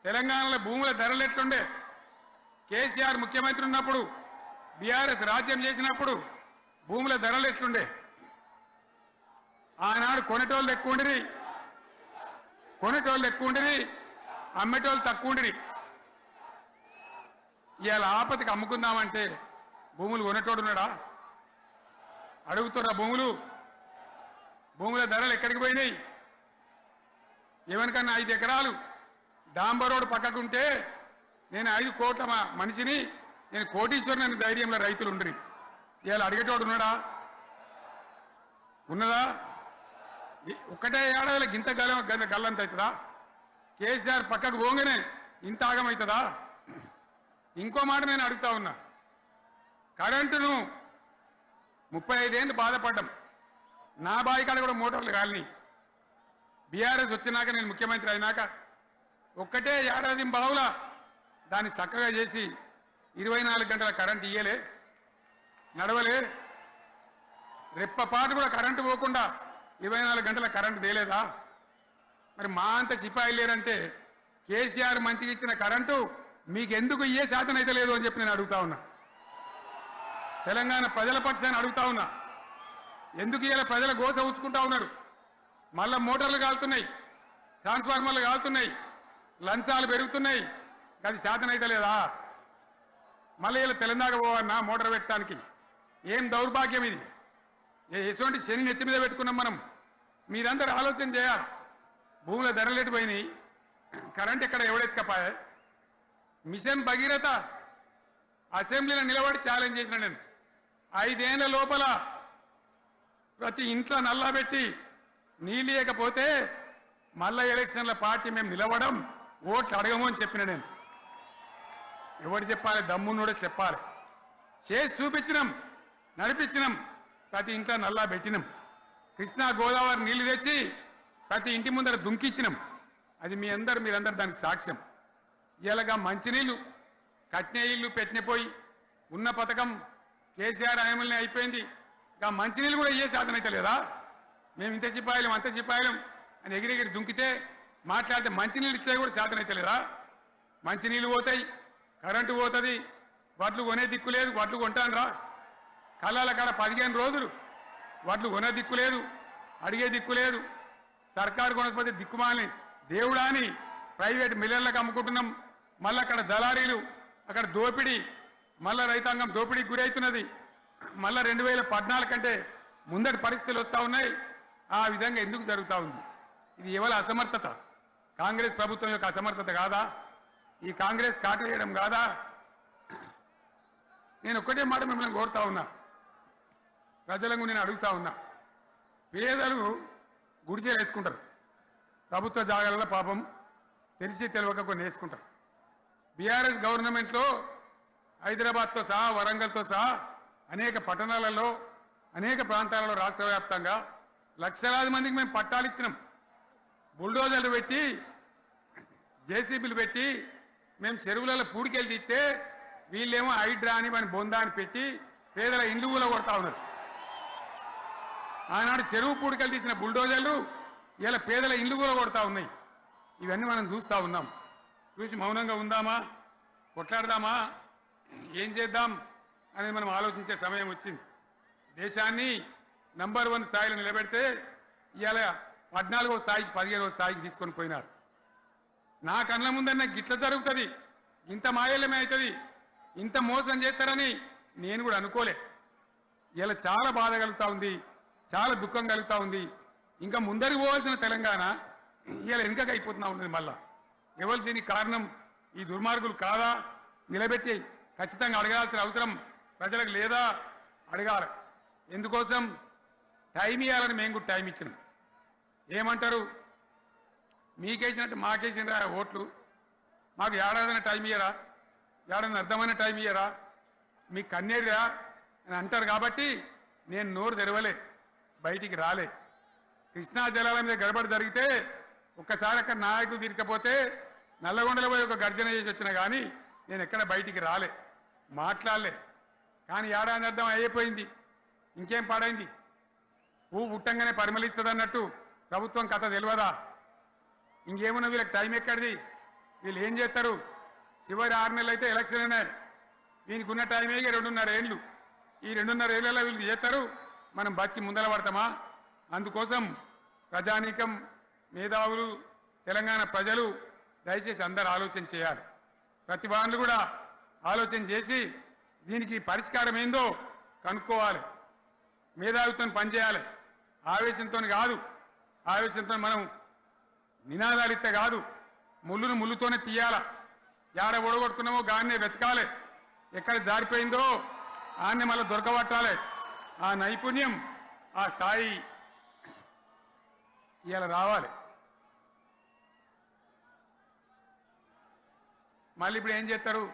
Speaker 1: తెలంగాణలో భూముల ధరలు ఎట్లుండే? కేసీఆర్ ముఖ్యమంత్రి ఉన్నప్పుడు, బీఆర్ఎస్ రాజ్యం చేసినప్పుడు భూముల ధరలు ఎట్లుండే? ఆనాడు కొనేటోళ్ళు ఎక్కువ ఉండిరి, అమ్మేటోళ్ళు తక్కువ ఉండిరి. ఇవాళ ఆపదకి అమ్ముకుందామంటే భూములు కొనేటోడున్నాడా? అడుగుతున్నా భూముల ధరలు ఎక్కడికి పోయినాయి? ఎవరికన్నా 5 ఎకరాలు డాంబర్ రోడ్డు పక్కకుంటే నేను 5 కోట్ల మనిషిని, నేను కోటీశ్వరుని ధైర్యంలో రైతులు ఉండ్రి. ఇవాళ అడిగేటోడు ఉన్నాడా? ఉన్నదా? ఒక్కటే ఏడాదిలో గింత గల్లంత అవుతుందా? కేసీఆర్ పక్కకు పోగానే ఇంత ఆగమవుతుందా? ఇంకో మాట నేను అడుగుతా ఉన్నా. కరెంటును 35 ఏళ్ళు బాధపడ్డాం. నా బావి కాడ కూడా మోటార్లు కాలిని. బీఆర్ఎస్ వచ్చినాక, నేను ముఖ్యమంత్రి అయినాక ఒక్కటే ఏడాది బావులా దాన్ని చక్కగా చేసి 24 గంటల కరెంటు ఇయ్యలే, నడవలే. రెప్పపాటు కూడా కరెంటు పోకుండా 24 గంటల కరెంటు తేలేదా? మరి మా అంత సిపాయిలు లేరంటే కేసీఆర్ మంచిగా ఇచ్చిన కరెంటు మీకెందుకు ఇయ్యే శాతం అయితే లేదు అని చెప్పి నేను అడుగుతా ఉన్నా. తెలంగాణ ప్రజల పక్షాన్ని అడుగుతా ఉన్నా. ఎందుకు ఇలా ప్రజల గోస ఉంచుకుంటా ఉన్నారు? మళ్ళా మోటార్లు కాలుతున్నాయి, ట్రాన్స్ఫార్మర్లు కాలుతున్నాయి, లంచాలు పెరుగుతున్నాయి. అది శాతం అయితే లేదా? మళ్ళీ ఇలా తెలంగాణ పోవన్నా మోటార్ పెట్టడానికి? ఏం దౌర్భాగ్యం ఇది! ఎటువంటి శని నెత్తి మీద పెట్టుకున్నాం మనం. మీరందరూ ఆలోచన చేయాలి. భూముల ధరలు ఎటుపోయినాయి, కరెంట్ ఎక్కడ ఎవడెత్తుకపోయా? మిషన్ భగీరథ అసెంబ్లీలో నిలబడి ఛాలెంజ్ చేసిన నేను. 5 ఏళ్ల లోపల ప్రతి ఇంట్లో నల్లా పెట్టి నీళ్ళు లేకపోతే మళ్ళా ఎలక్షన్ల పార్టీ మేము నిలవడం, ఓట్లు అడగము అని చెప్పిన నేను. ఎవరు చెప్పాలి? దమ్మున్నోడే చెప్పాలి. చేసి చూపించినాం, నడిపించినాం. ప్రతి ఇంట్లో నల్లా పెట్టినాం. కృష్ణా గోదావరి నీళ్లు తెచ్చి ప్రతి ఇంటి ముందర దుంకిచ్చినాం. అది మీరందరూ దానికి సాక్ష్యం. ఇలాగా మంచినీళ్ళు కట్నే ఇల్లు పెట్టినపోయి ఉన్న పథకం కేసీఆర్ హయాంలోనే అయిపోయింది. ఇంకా మంచినీళ్ళు కూడా ఇయ్యే శాతం అయితే లేదా? మేము ఇంత సిపాయిలం అంత సిపాయిలం అని ఎగిరెగిరి దుంకితే మాట్లాడితే మంచినీళ్ళు ఇచ్చే కూడా శాతం అయితే లేదా? మంచినీళ్ళు పోతాయి, కరెంటు పోతుంది, వడ్లు కొనే దిక్కు లేదు. వడ్లు కొంటాను రా, కళ్ళాల కాడ 15 రోజులు వడ్లు కొనే దిక్కు లేదు, అడిగే దిక్కు లేదు. సర్కారు కొనకపోతే దిక్కుమాలని దేవుడా అని ప్రైవేట్ మిల్లర్లకు అమ్ముకుంటున్నాం. మళ్ళీ అక్కడ దళారీలు, అక్కడ దోపిడీ, మళ్ళీ రైతాంగం దోపిడీకి గురవుతున్నది. మళ్ళీ 2014 కంటే ముందటి పరిస్థితులు వస్తూ ఉన్నాయి. ఆ విధంగా ఎందుకు జరుగుతూ ఉంది? ఇది ఎవరి అసమర్థత? కాంగ్రెస్ ప్రభుత్వం యొక్క అసమర్థత కాదా? ఈ కాంగ్రెస్ కాటేయడం కాదా? నేను ఒక్కటే మాట మిమ్మల్ని కోరుతా ఉన్నా, ప్రజలకు నేను అడుగుతా ఉన్నా. పేదలు గుడిసెలు వేసుకుంటారు, ప్రభుత్వ జాగాలలో పాపం తెలిసి తెలియక కొన్ని వేసుకుంటారు. బీఆర్ఎస్ గవర్నమెంట్లో హైదరాబాద్తో సహా వరంగల్తో సహా అనేక పట్టణాలలో అనేక ప్రాంతాలలో రాష్ట్ర వ్యాప్తంగా లక్షలాది మందికి మేము పట్టాలు ఇచ్చినాం. బుల్డోజర్లు పెట్టి జేసీబీలు పెట్టి మేము చెరువులలో పూడికెళ్ళి తీస్తే వీళ్ళేమో హైడ్రా అని మన బొందా అని పెట్టి పేదల ఇండ్లు కూడా కొడతా ఉన్నారు. ఆనాడు చెరువు పూడికెళ్ళి తీసిన బుల్డోజర్లు ఇలా పేదల ఇండ్లు కూడా కొడతా ఉన్నాయి. ఇవన్నీ మనం చూస్తూ ఉన్నాం. చూసి మౌనంగా ఉందామా, కొట్లాడదామా, ఏం చేద్దాం అనేది మనం ఆలోచించే సమయం వచ్చింది. దేశాన్ని నంబర్ 1 స్థాయిలో నిలబెడితే ఇవాళ 14వ స్థాయికి 15వ స్థాయికి తీసుకొని పోయినారు. నా కళ్ళ ముందన్న గిట్ల జరుగుతుంది, ఇంత మాయల్యమే అవుతుంది, ఇంత మోసం చేస్తారని నేను కూడా అనుకోలే. ఇలా చాలా బాధ కలుగుతూ ఉంది, చాలా దుఃఖం కలుగుతూ ఉంది. ఇంకా ముందరికి పోవాల్సిన తెలంగాణ ఇలా వెనుకకు అయిపోతున్నా ఉన్నది. మళ్ళా ఎవరు దీనికి కారణం? ఈ దుర్మార్గులు కాదా? నిలబెట్టి ఖచ్చితంగా అడగాల్సిన అవసరం ప్రజలకు లేదా? అడగాలి. ఎందుకోసం? టైం ఇవ్వాలని మేము కూడా టైం ఇచ్చినాం. ఏమంటారు? మీకేసినట్టు మాకేసిన ఓట్లు, మాకు ఏడాదిన టైం ఇయ్యరా, ఏడాదిన అర్థమైన టైం ఇయ్యరా, మీకు కన్నేరురా అని అంటారు. కాబట్టి నేను నోరు తెరవలే, బయటికి రాలే. కృష్ణా జలాల మీద గడబడి జరిగితే ఒక్కసారి అక్కడ నాయకులు తీరికపోతే నల్లగొండలో పోయి ఒక గర్జన చేసి వచ్చినా కానీ నేను ఎక్కడ బయటికి రాలే, మాట్లాడలే. కానీ ఏడాది అర్థం అయిపోయింది, ఇంకేం పాడైంది? పువ్వు పుట్టంగానే పరిమళిస్తుంది అన్నట్టు ప్రభుత్వం కథ తెలియదా? ఇంకేమన్నా వీళ్ళకి టైం ఎక్కడిది? వీళ్ళు ఏం చేస్తారు? చివరి 6 నెలలు అయితే ఎలక్షన్ అయినాయి. దీనికి ఉన్న టైమే 2.5 ఏళ్ళు. ఈ 2.5 ఏళ్ళలో వీళ్ళు చేస్తారు, మనం బతికి ముందర పడతామా? అందుకోసం ప్రజానీకం, మేధావులు, తెలంగాణ ప్రజలు దయచేసి అందరూ ఆలోచన చేయాలి. ప్రతిభానులు కూడా ఆలోచన చేసి దీనికి పరిష్కారం ఏందో కనుక్కోవాలి. మేధావితో పనిచేయాలి, ఆవేశంతో కాదు. ఆవేశంతో మనం నినాదాలు ఇస్తే కాదు, ముళ్ళును ముళ్ళుతోనే తీయాల. యాడ ఓడగొడుతున్నామో గాన్నే వెతకాలి, ఎక్కడ జారిపోయిందో ఆన్నే మళ్ళీ దొరకబట్టాలి. ఆ నైపుణ్యం, ఆ స్థాయి ఇవాళ రావాలి. మళ్ళీ ఇప్పుడు ఏం చేస్తారు?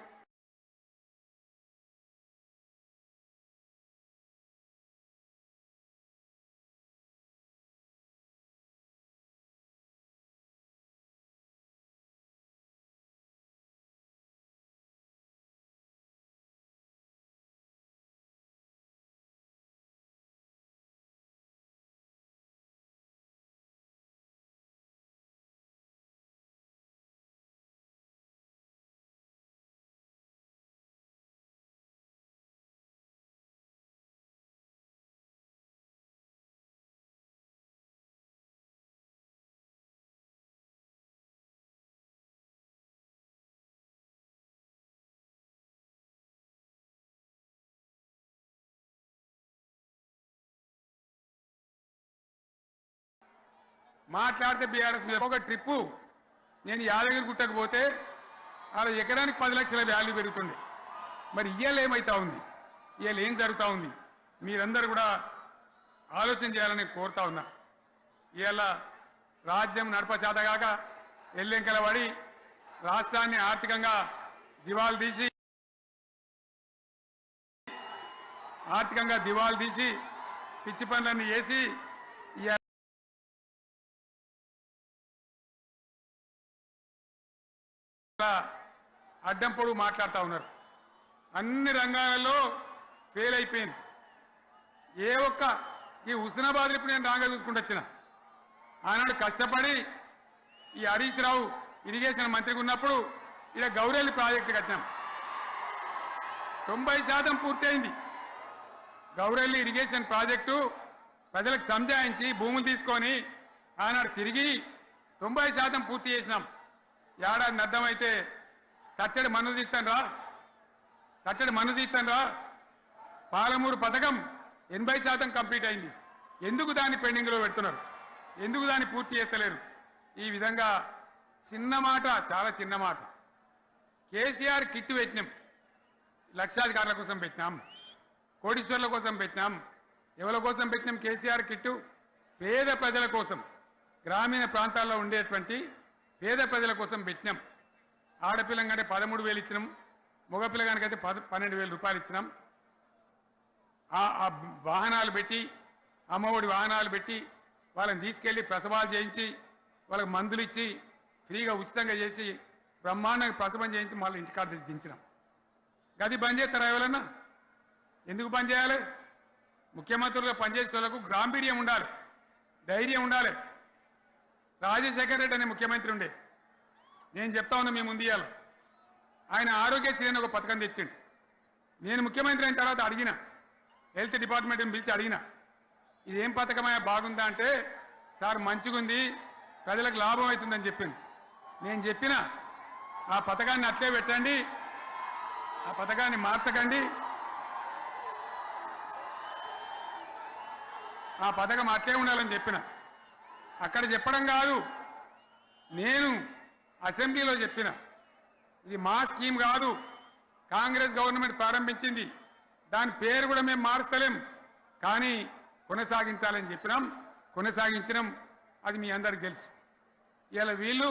Speaker 1: మాట్లాడితే బీఆర్ఎస్ మీద ఒక ట్రిప్పు నేను యాదగిరి గుట్టకు పోతే అలా ఎకరానికి 10 లక్షల వాల్యూ పెరుగుతుంది. మరి ఇవాళ ఏమవుతా ఉంది? ఇవాళ ఏం జరుగుతూ ఉంది? మీరందరూ కూడా ఆలోచన చేయాలని కోరుతా ఉన్నా. ఇవాళ రాజ్యం నడపశాతగాక ఎల్లెంకల పడి రాష్ట్రాన్ని ఆర్థికంగా దివాలు తీసి పిచ్చి పనులన్నీ చేసి అడ్డం పొడుగు మాట్లాడుతూ ఉన్నారు. అన్ని రంగాలలో ఫెయిల్ అయిపోయింది. ఏ ఒక్క ఈ హుస్నాబాద్ ఇప్పుడు నేను రాగా చూసుకుంటూ వచ్చిన ఆనాడు కష్టపడి ఈ హరీష్ రావు ఇరిగేషన్ మంత్రిగా ఉన్నప్పుడు ఇలా గౌరెల్లి ప్రాజెక్టు కట్టినాం. 90% పూర్తయింది. గౌరెల్లి ఇరిగేషన్ ప్రాజెక్టు ప్రజలకు సంజాయించి భూములు తీసుకొని ఆనాడు తిరిగి 90% పూర్తి చేసినాం. ఏడాది అర్థమైతే తట్టడి మన్ను తీస్తాను రా. పాలమూరు పథకం 80% కంప్లీట్ అయింది. ఎందుకు దాన్ని పెండింగ్లో పెడుతున్నారు? ఎందుకు దాన్ని పూర్తి చేస్తలేరు? ఈ విధంగా చిన్న మాట, చాలా చిన్న మాట, కేసీఆర్ కిట్ పెట్టినాం, లక్షాధికారుల కోసం పెట్టినాం, కోటీశ్వర్ల కోసం పెట్టినాం. ఎవరి కోసం పెట్టినాం కేసీఆర్ కిట్టు? పేద ప్రజల కోసం, గ్రామీణ ప్రాంతాల్లో ఉండేటువంటి పేద ప్రజల కోసం పెట్టినాం. ఆడపిల్లంటే 13,000 ఇచ్చినాం, మగపిల్లగానికైతే 12,000 రూపాయలు ఇచ్చినాం. ఆ వాహనాలు పెట్టి, అమ్మఒడి వాహనాలు పెట్టి వాళ్ళని తీసుకెళ్ళి ప్రసవాలు చేయించి వాళ్ళకి మందులు ఇచ్చి ఫ్రీగా ఉచితంగా చేసి బ్రహ్మాండంగా ప్రసవం చేయించి మళ్ళీ ఇంటికాడ దించినాం. గది బంద్ చేస్తారా ఎవరన్నా? ఎందుకు బంద్ చేయాలి? ముఖ్యమంత్రులుగా పనిచేసే వాళ్ళకు గాంభీర్యం ఉండాలి, ధైర్యం ఉండాలి. రాజశేఖర రెడ్డి అనే ముఖ్యమంత్రి ఉండే, నేను చెప్తా ఉన్నా మీ ముందు ఇయ్యాల. ఆయన ఆరోగ్యశ్రీ అని ఒక పథకం తెచ్చిండు. నేను ముఖ్యమంత్రి అయిన తర్వాత అడిగిన, హెల్త్ డిపార్ట్మెంట్ని పిలిచి అడిగిన, ఇదేం పథకమయ్యా బాగుందా అంటే, సార్ మంచిగుంది, ప్రజలకు లాభం అవుతుందని చెప్పింది. నేను చెప్పిన ఆ పథకాన్ని అట్లే పెట్టండి, ఆ పథకాన్ని మార్చకండి, ఆ పథకం అట్లే ఉండాలని చెప్పిన. అక్కడ చెప్పడం కాదు, నేను అసెంబ్లీలో చెప్పిన, ఇది మా స్కీమ్ కాదు, కాంగ్రెస్ గవర్నమెంట్ ప్రారంభించింది, దాని పేరు కూడా మేము మారుస్తలేం, కానీ కొనసాగించాలని చెప్పినాం, కొనసాగించినాం. అది మీ అందరికి తెలుసు. ఇలా వీళ్ళు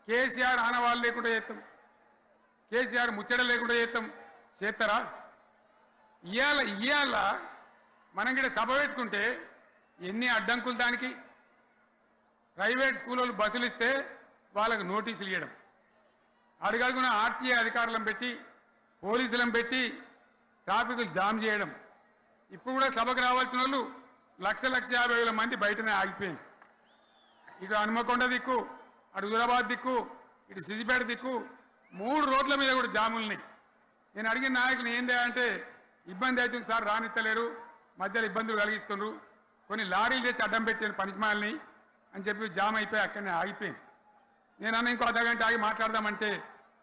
Speaker 1: కేసీఆర్ ఆనవాళ్ళు లేకుండా చేస్తాం, కేసీఆర్ ముచ్చట లేకుండా చేస్తారా? ఇవాళ మనం కూడా సభ పెట్టుకుంటే ఎన్ని అడ్డంకులు దానికి. ప్రైవేట్ స్కూళ్ళు బస్సులు ఇస్తే వాళ్ళకు నోటీసులు ఇవ్వడం, అడుగడుగున ఆర్టీఏ అధికారులను పెట్టి పోలీసులను పెట్టి ట్రాఫిక్లు జామ్ చేయడం. ఇప్పుడు కూడా సభకు రావాల్సిన వాళ్ళు 1,50,000 మంది బయటనే ఆగిపోయింది. ఇటు హనుమకొండ దిక్కు, అటు హుజరాబాద్ దిక్కు, ఇటు సిద్దిపేట దిక్కు 3 రోడ్ల మీద కూడా జాముల్ని. నేను అడిగిన నాయకులు ఏందే అంటే, ఇబ్బంది అవుతుంది సార్, రానిత్తలేరు, మధ్యలో ఇబ్బందులు కలిగిస్తున్నారు, కొన్ని లారీలు తెచ్చి అడ్డం పెట్టాను పనికిమాలని అని చెప్పి జామ్ అయిపోయి అక్కడనే ఆగిపోయింది. నేను అన్న ఇంకో అర్ధగంట ఆగి మాట్లాడదామంటే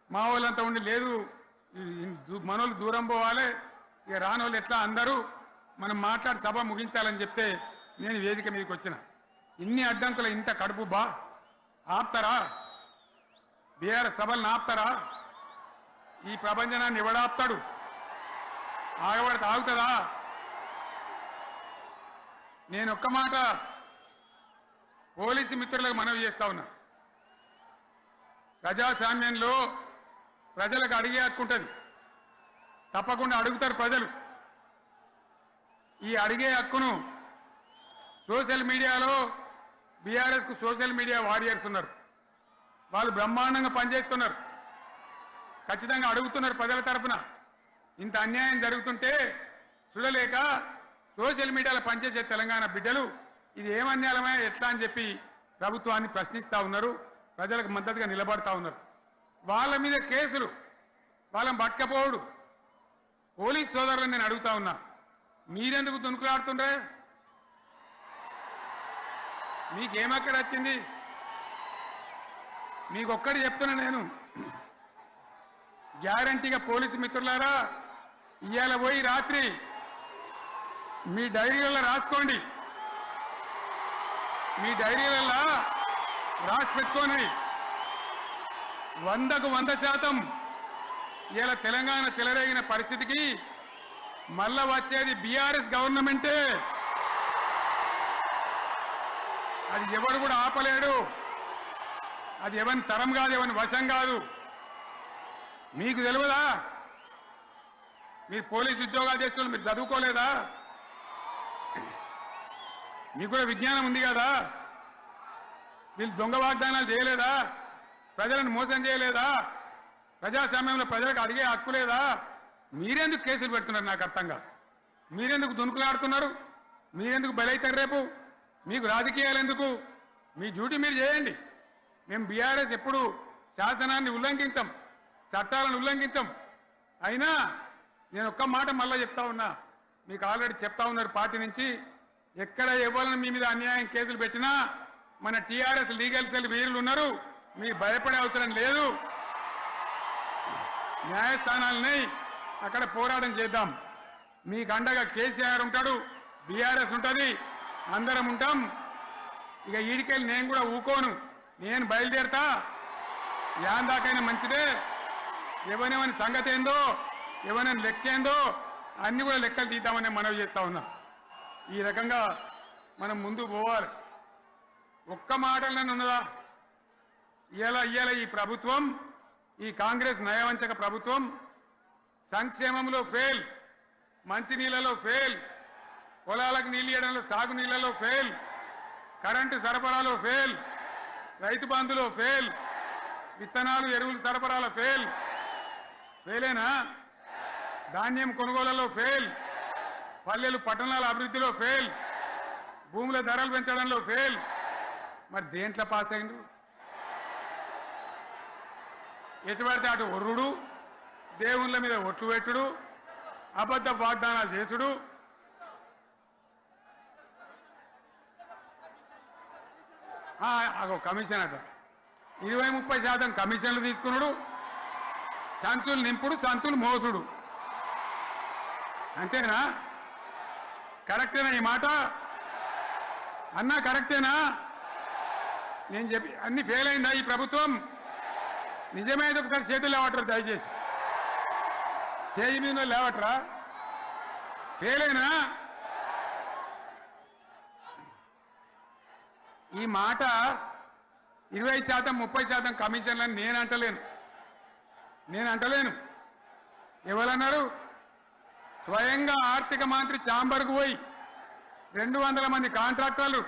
Speaker 1: మా వాళ్ళంతా ఉండి, లేదు మనోళ్ళు దూరం పోవాలి, ఇక రానోళ్ళు ఎట్లా అందరూ మనం మాట్లాడి సభ ముగించాలని చెప్తే నేను వేదిక మీదకి వచ్చిన. ఇన్ని అడ్డంకులు, ఇంత కడుపు ఆపుతారా? బీఆర్ఎస్ సభలను ఆపుతారా? ఈ ప్రపంచనాన్ని ఎవడాపుతాడు? ఆగబడితే ఆగుతుందా? నేను ఒక్క మాట పోలీసు మిత్రులకు మనవి చేస్తా ఉన్నా, ప్రజాస్వామ్యంలో ప్రజలకు అడిగే హక్కు ఉంటుంది, తప్పకుండా అడుగుతారు ప్రజలు. ఈ అడిగే హక్కును సోషల్ మీడియాలో బీఆర్ఎస్కు సోషల్ మీడియా వారియర్స్ ఉన్నారు, వాళ్ళు బ్రహ్మాండంగా పనిచేస్తున్నారు, ఖచ్చితంగా అడుగుతున్నారు ప్రజల తరఫున. ఇంత అన్యాయం జరుగుతుంటే చూడలేక సోషల్ మీడియాలో పనిచేసే తెలంగాణ బిడ్డలు ఇది ఏమన్యాయమే ఎట్లా అని చెప్పి ప్రభుత్వాన్ని ప్రశ్నిస్తూ ఉన్నారు, ప్రజలకు మద్దతుగా నిలబడతా ఉన్నారు. వాళ్ళ మీద కేసులు, వాళ్ళని పట్టుకపోవడు. పోలీస్ సోదరులను నేను అడుగుతా ఉన్నా, మీరెందుకు దునుకులాడుతుండ్రే? మీకేమక్కడ వచ్చింది? మీకు ఒక్కటి చెప్తున్నా నేను, గ్యారంటీగా పోలీసు మిత్రులారా, ఇవాళ పోయి రాత్రి మీ డైరీలలో రాసుకోండి, మీ డైరీలలో రాసి పెట్టుకోండి. 100కు 100% ఇలా తెలంగాణ చెలరేగిన పరిస్థితికి మళ్ళా వచ్చేది బీఆర్ఎస్ గవర్నమెంటే. అది ఎవరు కూడా ఆపలేడు, అది ఎవరి తరం కాదు, ఎవరి వశం కాదు. మీకు తెలియదా? మీరు పోలీసు ఉద్యోగాలు చేస్తున్నారు, మీరు చదువుకోలేదా? మీకు కూడా విజ్ఞానం ఉంది కదా? వీళ్ళు దొంగ వాగ్దానాలు చేయలేదా? ప్రజలను మోసం చేయలేదా? ప్రజాస్వామ్యంలో ప్రజలకు అడిగే హక్కు లేదా? మీరెందుకు కేసులు పెడుతున్నారు? నాకు అర్థం కాదు. మీరెందుకు దునుకులాడుతున్నారు? మీరెందుకు బలైతారు? రేపు మీకు రాజకీయాలు ఎందుకు? మీ డ్యూటీ మీరు చేయండి. మేము బీఆర్ఎస్ ఎప్పుడు శాసనాన్ని ఉల్లంఘించాం, చట్టాలను ఉల్లంఘించాం. అయినా నేను ఒక్క మాట మళ్ళీ చెప్తా ఉన్నా, మీకు ఆల్రెడీ చెప్తా ఉన్నారు పార్టీ నుంచి, ఎక్కడ ఎవరిని మీ మీద అన్యాయం కేసులు పెట్టినా మన టీఆర్ఎస్ లీగల్ సెల్ వీరులు ఉన్నారు, మీరు భయపడే అవసరం లేదు. న్యాయస్థానాలని అక్కడ పోరాటం చేద్దాం. మీకు అండగా కేసీఆర్ ఉంటాడు, బీఆర్ఎస్ ఉంటుంది, అందరం ఉంటాం. ఇక ఈడికెళ్ళి నేను కూడా ఊకోను, నేను బయలుదేరతా. యాన్ దాకైనా మంచిదే, ఎవరెవరి సంగతి ఏందో ఎవరైనా లెక్కేందో అన్ని కూడా లెక్కలు తీద్దామని మనవి చేస్తా ఉన్నా. ఈ రకంగా మనం ముందు పోవాలి. ఒక్క మాటలనే ఉన్నదా? ఇవాళ ఈ ప్రభుత్వం, ఈ కాంగ్రెస్ నయవంచక ప్రభుత్వం సంక్షేమంలో ఫెయిల్, మంచినీళ్ళలో ఫెయిల్, పొలాలకు నీళ్ళు ఇవ్వడంలో సాగు నీళ్లలో ఫెయిల్, కరెంటు సరఫరాలో ఫెయిల్, రైతు బంధులో ఫెయిల్, విత్తనాలు ఎరువులు సరఫరాలో ఫెయిలేనా? ధాన్యం కొనుగోళ్లలో ఫెయిల్, పల్లెలు పట్టణాల అభివృద్ధిలో ఫెయిల్, భూముల ధరలు పెంచడంలో ఫెయిల్. మరి దేంట్లో పాస్ అయిండు? ఎటుపడితే అటు ఒర్రుడు, దేవుళ్ళ మీద ఒట్లు పెట్టుడు, అబద్ధ వాగ్దానాలు చేసుడు, కమిషన్ అట 20-30% కమిషన్లు తీసుకున్నాడు, సంచులు నింపుడు, సంచులు మోసుడు. అంతేనా? కరెక్టేనా ఈ మాట? అన్నా కరెక్టేనా? నేను చెప్పి అన్ని ఫెయిల్ అయిందా ఈ ప్రభుత్వం? నిజమైతే ఒకసారి చేతులు లేవటరు దయచేసి. స్టేజ్ మీద లేవటరా? ఫెయిల్ అయినా? ఈ మాట 20% 30% కమిషన్లని నేను అంటలేను. ఎవరన్నారు? స్వయంగా ఆర్థిక మంత్రి ఛాంబర్కు పోయి 200 మంది కాంట్రాక్టర్లు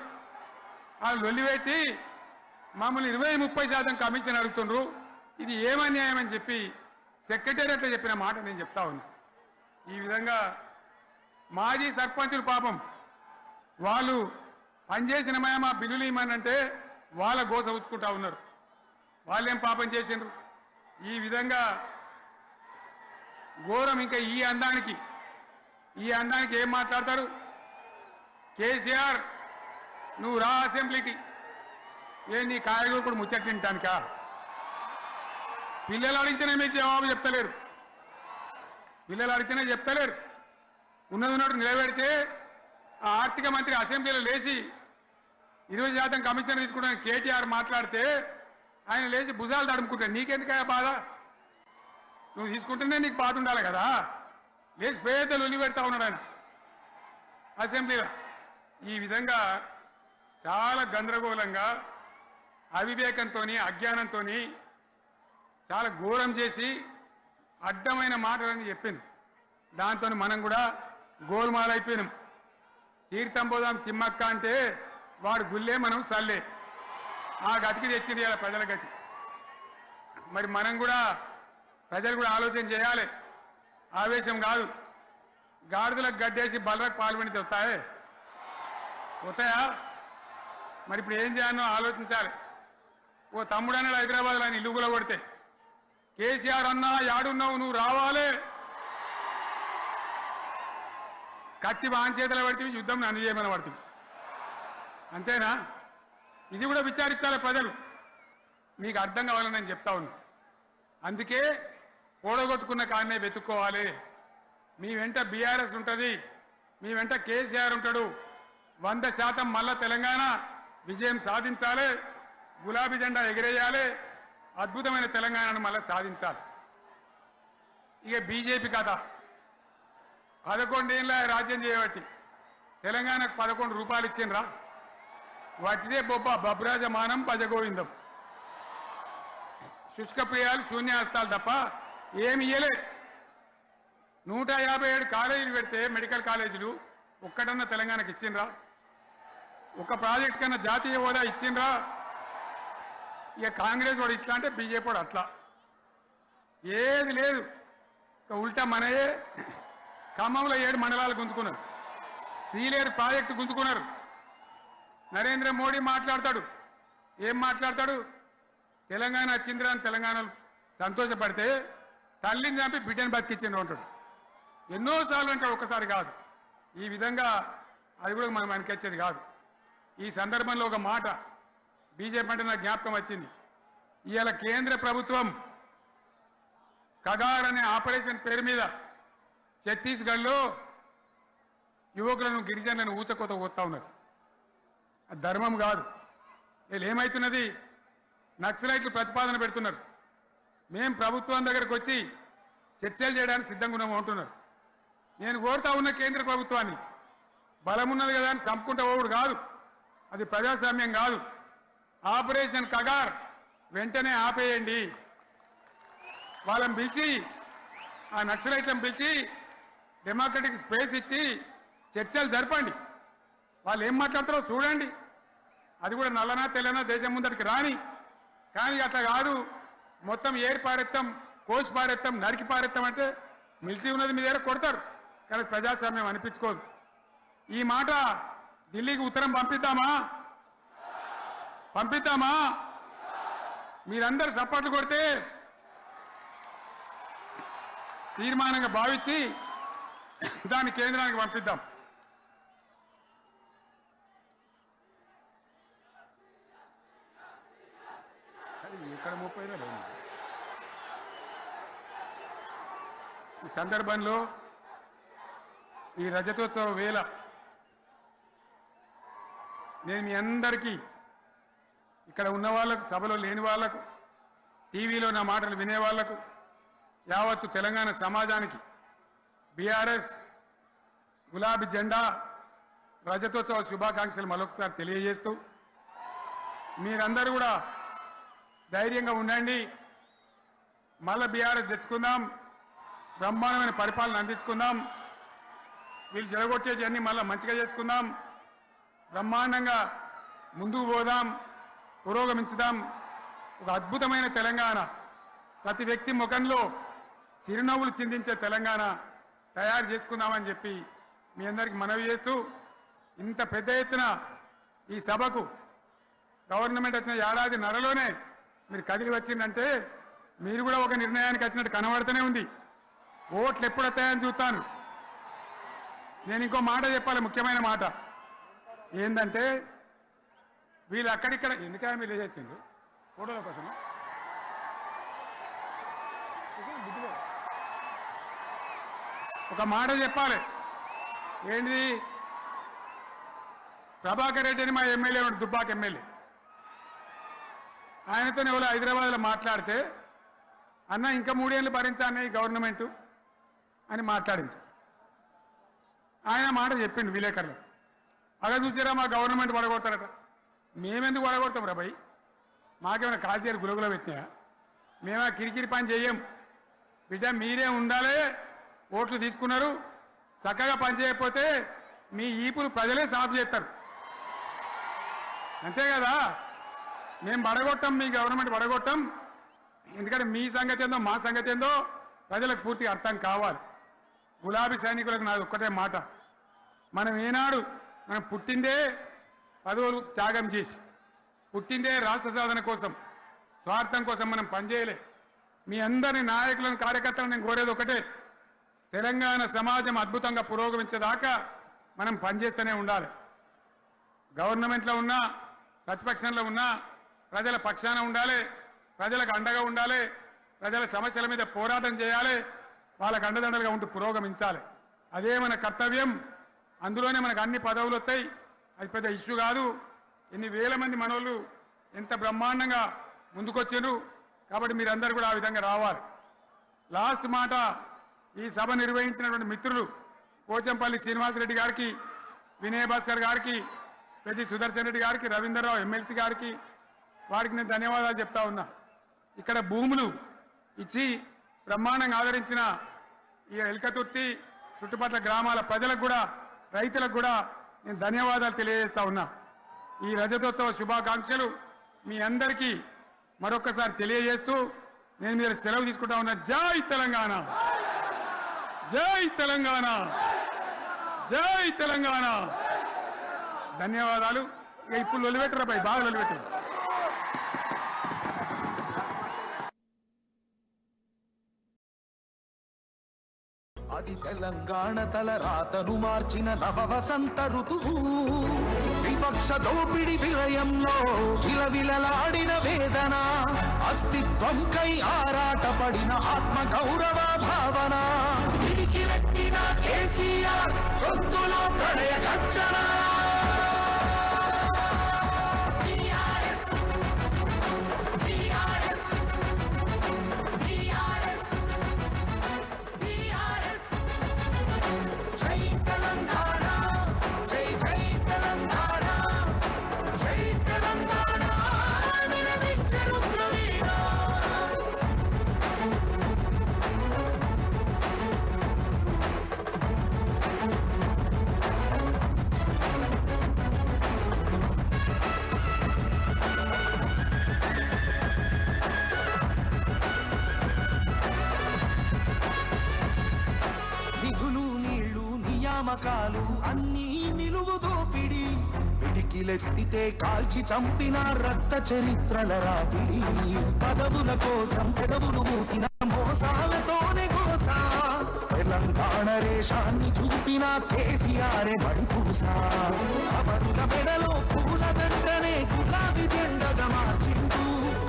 Speaker 1: వాళ్ళు లొల్లిపెట్టి మమ్మల్ని 20-30% కమిషన్ అడుగుతుండ్రు, ఇది ఏమన్యాయం అని చెప్పి సెక్రటేరియట్లో చెప్పిన మాట నేను చెప్తా ఉన్నా. ఈ విధంగా మాజీ సర్పంచులు పాపం వాళ్ళు పనిచేసిన మా బిల్లులు ఇవ్వమనంటే వాళ్ళ గోస ఉంచుకుంటా ఉన్నారు. వాళ్ళేం పాపం చేసిండ్రు? ఈ విధంగా ఘోరం. ఇంకా ఈ అందానికి ఏం మాట్లాడతారు? కేసీఆర్ నువ్వు రా అసెంబ్లీకి, నీ కాయగూరకుడు ముచ్చట తింటానికా? పిల్లలు అడిగితేనే మీరు జవాబు చెప్తలేరు. ఉన్నది ఉన్నట్టు నిలబెడితే ఆ ఆర్థిక మంత్రి అసెంబ్లీలో లేచి 20% కమిషన్ తీసుకుంటాను కేటీఆర్ మాట్లాడితే ఆయన లేచి భుజాలు తడుముకుంటాడు. నీకెందుకయ్యా బాధ? నువ్వు తీసుకుంటేనే నీకు బాధ ఉండాలి కదా. లేచి పేదలు ఒలి పెడతా ఉన్నాడు ఆయన అసెంబ్లీలో. ఈ విధంగా చాలా గందరగోళంగా, అవివేకంతో, అజ్ఞానంతో చాలా ఘోరం చేసి అడ్డమైన మాటలని చెప్పింది. దాంతో మనం కూడా గోల్మాలైపోయినాం. తీర్థం పోదాం తిమ్మక్క అంటే వాడు గుల్లే, మనం సల్లే. ఆ గతికి తెచ్చింది ఇలా ప్రజల గతి. మరి మనం కూడా ప్రజలు కూడా ఆలోచన చేయాలి. ఆవేశం కాదు. గాడిదలకు గడ్డేసి బలరకు పాల్పడితే వస్తాయా? మరి ఇప్పుడు ఏం చేయాలో ఆలోచించాలి. ఓ తమ్ముడు అన్నాడు హైదరాబాద్లో, ఆయన ఇల్లు కూడా కొడితే, కేసీఆర్ అన్నా యాడున్నావు, నువ్వు రావాలి, కత్తి బాంచేతలు పడితే యుద్ధం నన్ను చేయమని పడుతుంది. అంతేనా? ఇది కూడా విచారిస్తారు ప్రజలు. మీకు అర్థం కావాలని నేను చెప్తా ఉన్నా. అందుకే ఓడగొట్టుకున్న కాడనే వెతుక్కోవాలి. మీ వెంట బీఆర్ఎస్ ఉంటుంది, మీ వెంట కేసీఆర్ ఉంటాడు. 100% మళ్ళా తెలంగాణ విజయం సాధించాలి, గులాబీ జెండా ఎగిరేయాలి, అద్భుతమైన తెలంగాణను మళ్ళీ సాధించాలి. ఇక బీజేపీ కథ 11 ఏళ్ళ రాజ్యం చేయబట్టి తెలంగాణకు 11 రూపాయలు ఇచ్చిండ్రా? వాటిదే బబ్రాజమానం భజగోవిందం, శుష్కప్రియాలు, శూన్యాస్తాలు తప్ప ఏమి ఇయ్యలే. 157 కాలేజీలు పెడితే మెడికల్ కాలేజీలు ఒక్కటన్నా తెలంగాణకు ఇచ్చిండ్రా? ఒక ప్రాజెక్ట్ కన్నా జాతీయ హోదా ఇచ్చిండ్రా? ఇక కాంగ్రెస్ వాడు ఇట్లా అంటే బీజేపీ వాడు అట్లా, ఏది లేదు. ఇక ఉల్టా మనయే ఖమ్మంలో 7 మండలాలు గుంజుకున్నారు, సీలేరు ప్రాజెక్టు గుంజుకున్నారు. నరేంద్ర మోడీ మాట్లాడతాడు, ఏం మాట్లాడతాడు? తెలంగాణ వచ్చిందిరా అని తెలంగాణలో సంతోషపడితే తల్లిని చంపి బిడ్డను బతికిచ్చిండ్రు అంటాడు. ఎన్నోసార్లు అంటాడు, ఒక్కసారి కాదు. ఈ విధంగా అది కూడా మనం వెనకొచ్చేది కాదు. ఈ సందర్భంలో ఒక మాట బీజేపీ అంటే నాకు జ్ఞాపకం వచ్చింది. ఇవాళ కేంద్ర ప్రభుత్వం కగార్ అనే ఆపరేషన్ పేరు మీద ఛత్తీస్గఢ్లో యువకులను, గిరిజనులను ఊచకోత పోతా ఉన్నారు. అది ధర్మం కాదు. వీళ్ళు ఏమవుతున్నది? నక్సలైట్లు ప్రతిపాదన పెడుతున్నారు. మేము ప్రభుత్వం దగ్గరకు వచ్చి చర్చలు చేయడానికి సిద్ధంగా ఉన్నాము అంటున్నారు. నేను కోరుతా ఉన్న కేంద్ర ప్రభుత్వాన్ని బలమున్నది కదా అని చంపుకుంటా పోవుడు కాదు, అది ప్రజాస్వామ్యం కాదు. ఆపరేషన్ కగార్ వెంటనే ఆపేయండి. వాళ్ళని పిలిచి, ఆ నక్సలైట్లను పిలిచి డెమోక్రటిక్ స్పేస్ ఇచ్చి చర్చలు జరపండి. వాళ్ళు ఏం మాట్లాడతారో చూడండి. అది కూడా నల్లనా తెల్లనా దేశం ముందరికి రాని. కానీ అట్లా కాదు, మొత్తం ఏరి పారెత్తాం, కోసి పారెత్తాం, నరికి పారెత్తాం అంటే మిలిటరీ ఉన్నది మీ దగ్గర కొడతారు. కానీ ప్రజాస్వామ్యం అనిపించుకోదు. ఈ మాట ఢిల్లీకి ఉత్తరం పంపిద్దామా? మీరందరూ సపోర్ట్లు కొడితే తీర్మానంగా భావించి దాన్ని కేంద్రానికి పంపిద్దాం. ఇక్కడ 30 ఈ సందర్భంలో ఈ రజతోత్సవ వేళ నేను మీ అందరికీ, ఇక్కడ ఉన్న వాళ్ళకు, సభలో లేని వాళ్లకు, టీవీలో నా మాటలు వినే వాళ్లకు, యావత్తు తెలంగాణ సమాజానికి బీఆర్ఎస్ గులాబీ జెండా రజతోత్సవ శుభాకాంక్షలు మరొకసారి తెలియజేస్తూ, మీరందరూ కూడా ధైర్యంగా ఉండండి. మళ్ళీ బీఆర్ఎస్ తెచ్చుకుందాం, బ్రహ్మాండమైన పరిపాలన అందించుకుందాం. వీళ్ళు జరగొచ్చేవన్నీ మళ్ళీ మంచిగా చేసుకుందాం, బ్రహ్మాండంగా ముందుకు పోదాం, పురోగమించుదాం. ఒక అద్భుతమైన తెలంగాణ, ప్రతి వ్యక్తి ముఖంలో చిరునవ్వులు చిందించే తెలంగాణ తయారు చేసుకుందామని చెప్పి మీ అందరికీ మనవి చేస్తూ, ఇంత పెద్ద ఎత్తున ఈ సభకు గవర్నమెంట్ వచ్చిన ఏడాది నరలోనే మీరు కదిలి వచ్చిందంటే మీరు కూడా ఒక నిర్ణయానికి వచ్చినట్టు కనబడుతూనే ఉంది. ఓట్లు ఎప్పుడు వస్తాయని చూస్తాను. నేను ఇంకో మాట చెప్పాలి, ముఖ్యమైన మాట ఏంటంటే, వీళ్ళు అక్కడిక్కడ ఎందుకైనా మీరు లేచొచ్చిండ్రు ఫోటోల కోసం. ఒక మాట చెప్పాలి, ఏంటిది? ప్రభాకర్ రెడ్డి అని మా ఎమ్మెల్యే ఉన్నాడు, దుబ్బాక ఎమ్మెల్యే. ఆయనతో ఎవరో హైదరాబాద్లో మాట్లాడితే, అన్న ఇంకా 3 ఏళ్ళు భరించాను ఈ గవర్నమెంట్ అని మాట్లాడింది. ఆయన మాట చెప్పిండు విలేకరులు. అలా చూసారా మా గవర్నమెంట్ పడగొడతారట. మేమెందుకు పడగొడతాం రా భయ్? మాకేమైనా కాల్చేరు గులగులో పెట్టినా? మేమా కిరికిరి పని చెయ్యం బిడ్డ. మీరే ఉండాలి. ఓట్లు తీసుకున్నారు, చక్కగా పనిచేయకపోతే మీ ఈపులు ప్రజలే సాఫ్ చేస్తారు, అంతే కదా. మేము పడగొట్టాం, మీ గవర్నమెంట్ పడగొట్టాం. ఎందుకంటే మీ సంగతి ఏందో మా సంగతి ఏందో ప్రజలకు పూర్తిగా అర్థం కావాలి. గులాబీ సైనికులకు నాది ఒక్కటే మాట, మనం ఏనాడు మనం పుట్టిందే పదవులు త్యాగం చేసి, పుట్టిందే రాష్ట్ర సాధన కోసం, స్వార్థం కోసం మనం పనిచేయలే. మీ అందరి నాయకులను, కార్యకర్తలను నేను కోరేది ఒకటే, తెలంగాణ సమాజం అద్భుతంగా పురోగమించేదాకా మనం పనిచేస్తూనే ఉండాలి. గవర్నమెంట్లో ఉన్నా, ప్రతిపక్షంలో ఉన్నా ప్రజల పక్షాన ఉండాలి, ప్రజలకు అండగా ఉండాలి, ప్రజల సమస్యల మీద పోరాటం చేయాలి, వాళ్ళకు అండదండలుగా ఉంటూ పురోగమించాలి. అదే మన కర్తవ్యం. అందులోనే మనకు అన్ని పదవులు వస్తాయి. అది పెద్ద ఇష్యూ కాదు. ఎన్ని వేల మంది మనోళ్ళు ఎంత బ్రహ్మాండంగా ముందుకొచ్చారు. కాబట్టి మీరందరూ కూడా ఆ విధంగా రావాలి. లాస్ట్ మాట, ఈ సభ నిర్వహించినటువంటి మిత్రులు పోచంపల్లి శ్రీనివాసరెడ్డి గారికి, వినయ్ భాస్కర్ గారికి, పెద్ది సుదర్శన్ రెడ్డి గారికి, రవీంద్రరావు ఎమ్మెల్సీ గారికి, వారికి నేను ధన్యవాదాలు చెప్తా ఉన్నా. ఇక్కడ భూములు ఇచ్చి బ్రహ్మాండంగా ఆదరించిన ఈ ఎల్కతుర్తి చుట్టుపక్కల గ్రామాల ప్రజలకు కూడా, రైతులకు కూడా నేను ధన్యవాదాలు తెలియజేస్తా ఉన్నా. ఈ రజతోత్సవ శుభాకాంక్షలు మీ అందరికీ మరొకసారి తెలియజేస్తూ నేను మీరు సెలవు తీసుకుంటా ఉన్నా. జై తెలంగాణ, జై తెలంగాణ, జై తెలంగాణ. ధన్యవాదాలు. ఇక ఇప్పుడు లొలిపెట్టరా పై, బాగా లొలిపెట్టారు.
Speaker 2: అది తెలంగాణ తల రాతను మార్చిన నవ వసంత ఋతువు. విపక్ష దోపిడి విలయంలో విలవిలలాడిన వేదన, అస్తిత్వంకై ఆరాటపడిన ఆత్మ గౌరవ భావన, పిడికిలెట్టిన కేసీఆర్ గొంతులో ప్రళయ గర్జన. నమ్మకాలు అన్నీ నిలువు దోపిడి పిడికిలెత్తితే కాల్చి చంపిన రక్త చరిత్రల రాపిడి పదవుల కోసం పెదవులు మూసిన మోసాలతోనే గోసా తెలంగాణ రేషాన్ని చూపిన కేసీఆర్ బడిపూసా అమరుల మెడలో పూల దండనే గులాబీ జెండగా మార్చిండు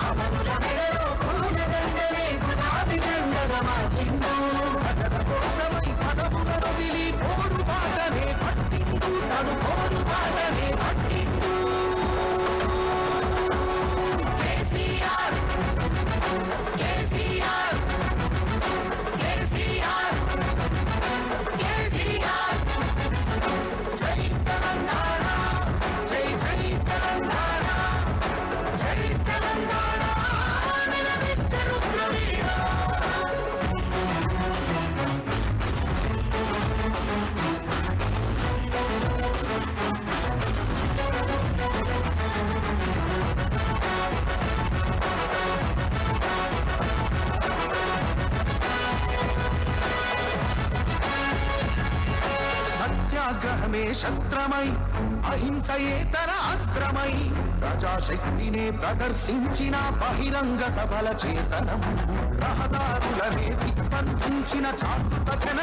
Speaker 2: అమరుల మెడలో పూల దండనే గులాబీ జెండగా మార్చిండు ప్రజల కోసమై పదవుల వదిలి పోరు బాటనే పట్టిండు తను పోరు బాటనే పట్టిండు కేసీఆర్ కేసీఆర్ కేసీఆర్ కేసీఆర్ జై తెలంగాణ జై జై తెలంగాణ జై తెలంగాణ నిలదించరు ప్రవీణ సత్యాగ్రహమే శస్త్రమై అహింసయే తన అస్త్రమై ప్రజాశక్తినే ప్రదర్శించిన బహిరంగ సభల చేతనం రహదారులనే దిగ్బంధించిన చాతుత జన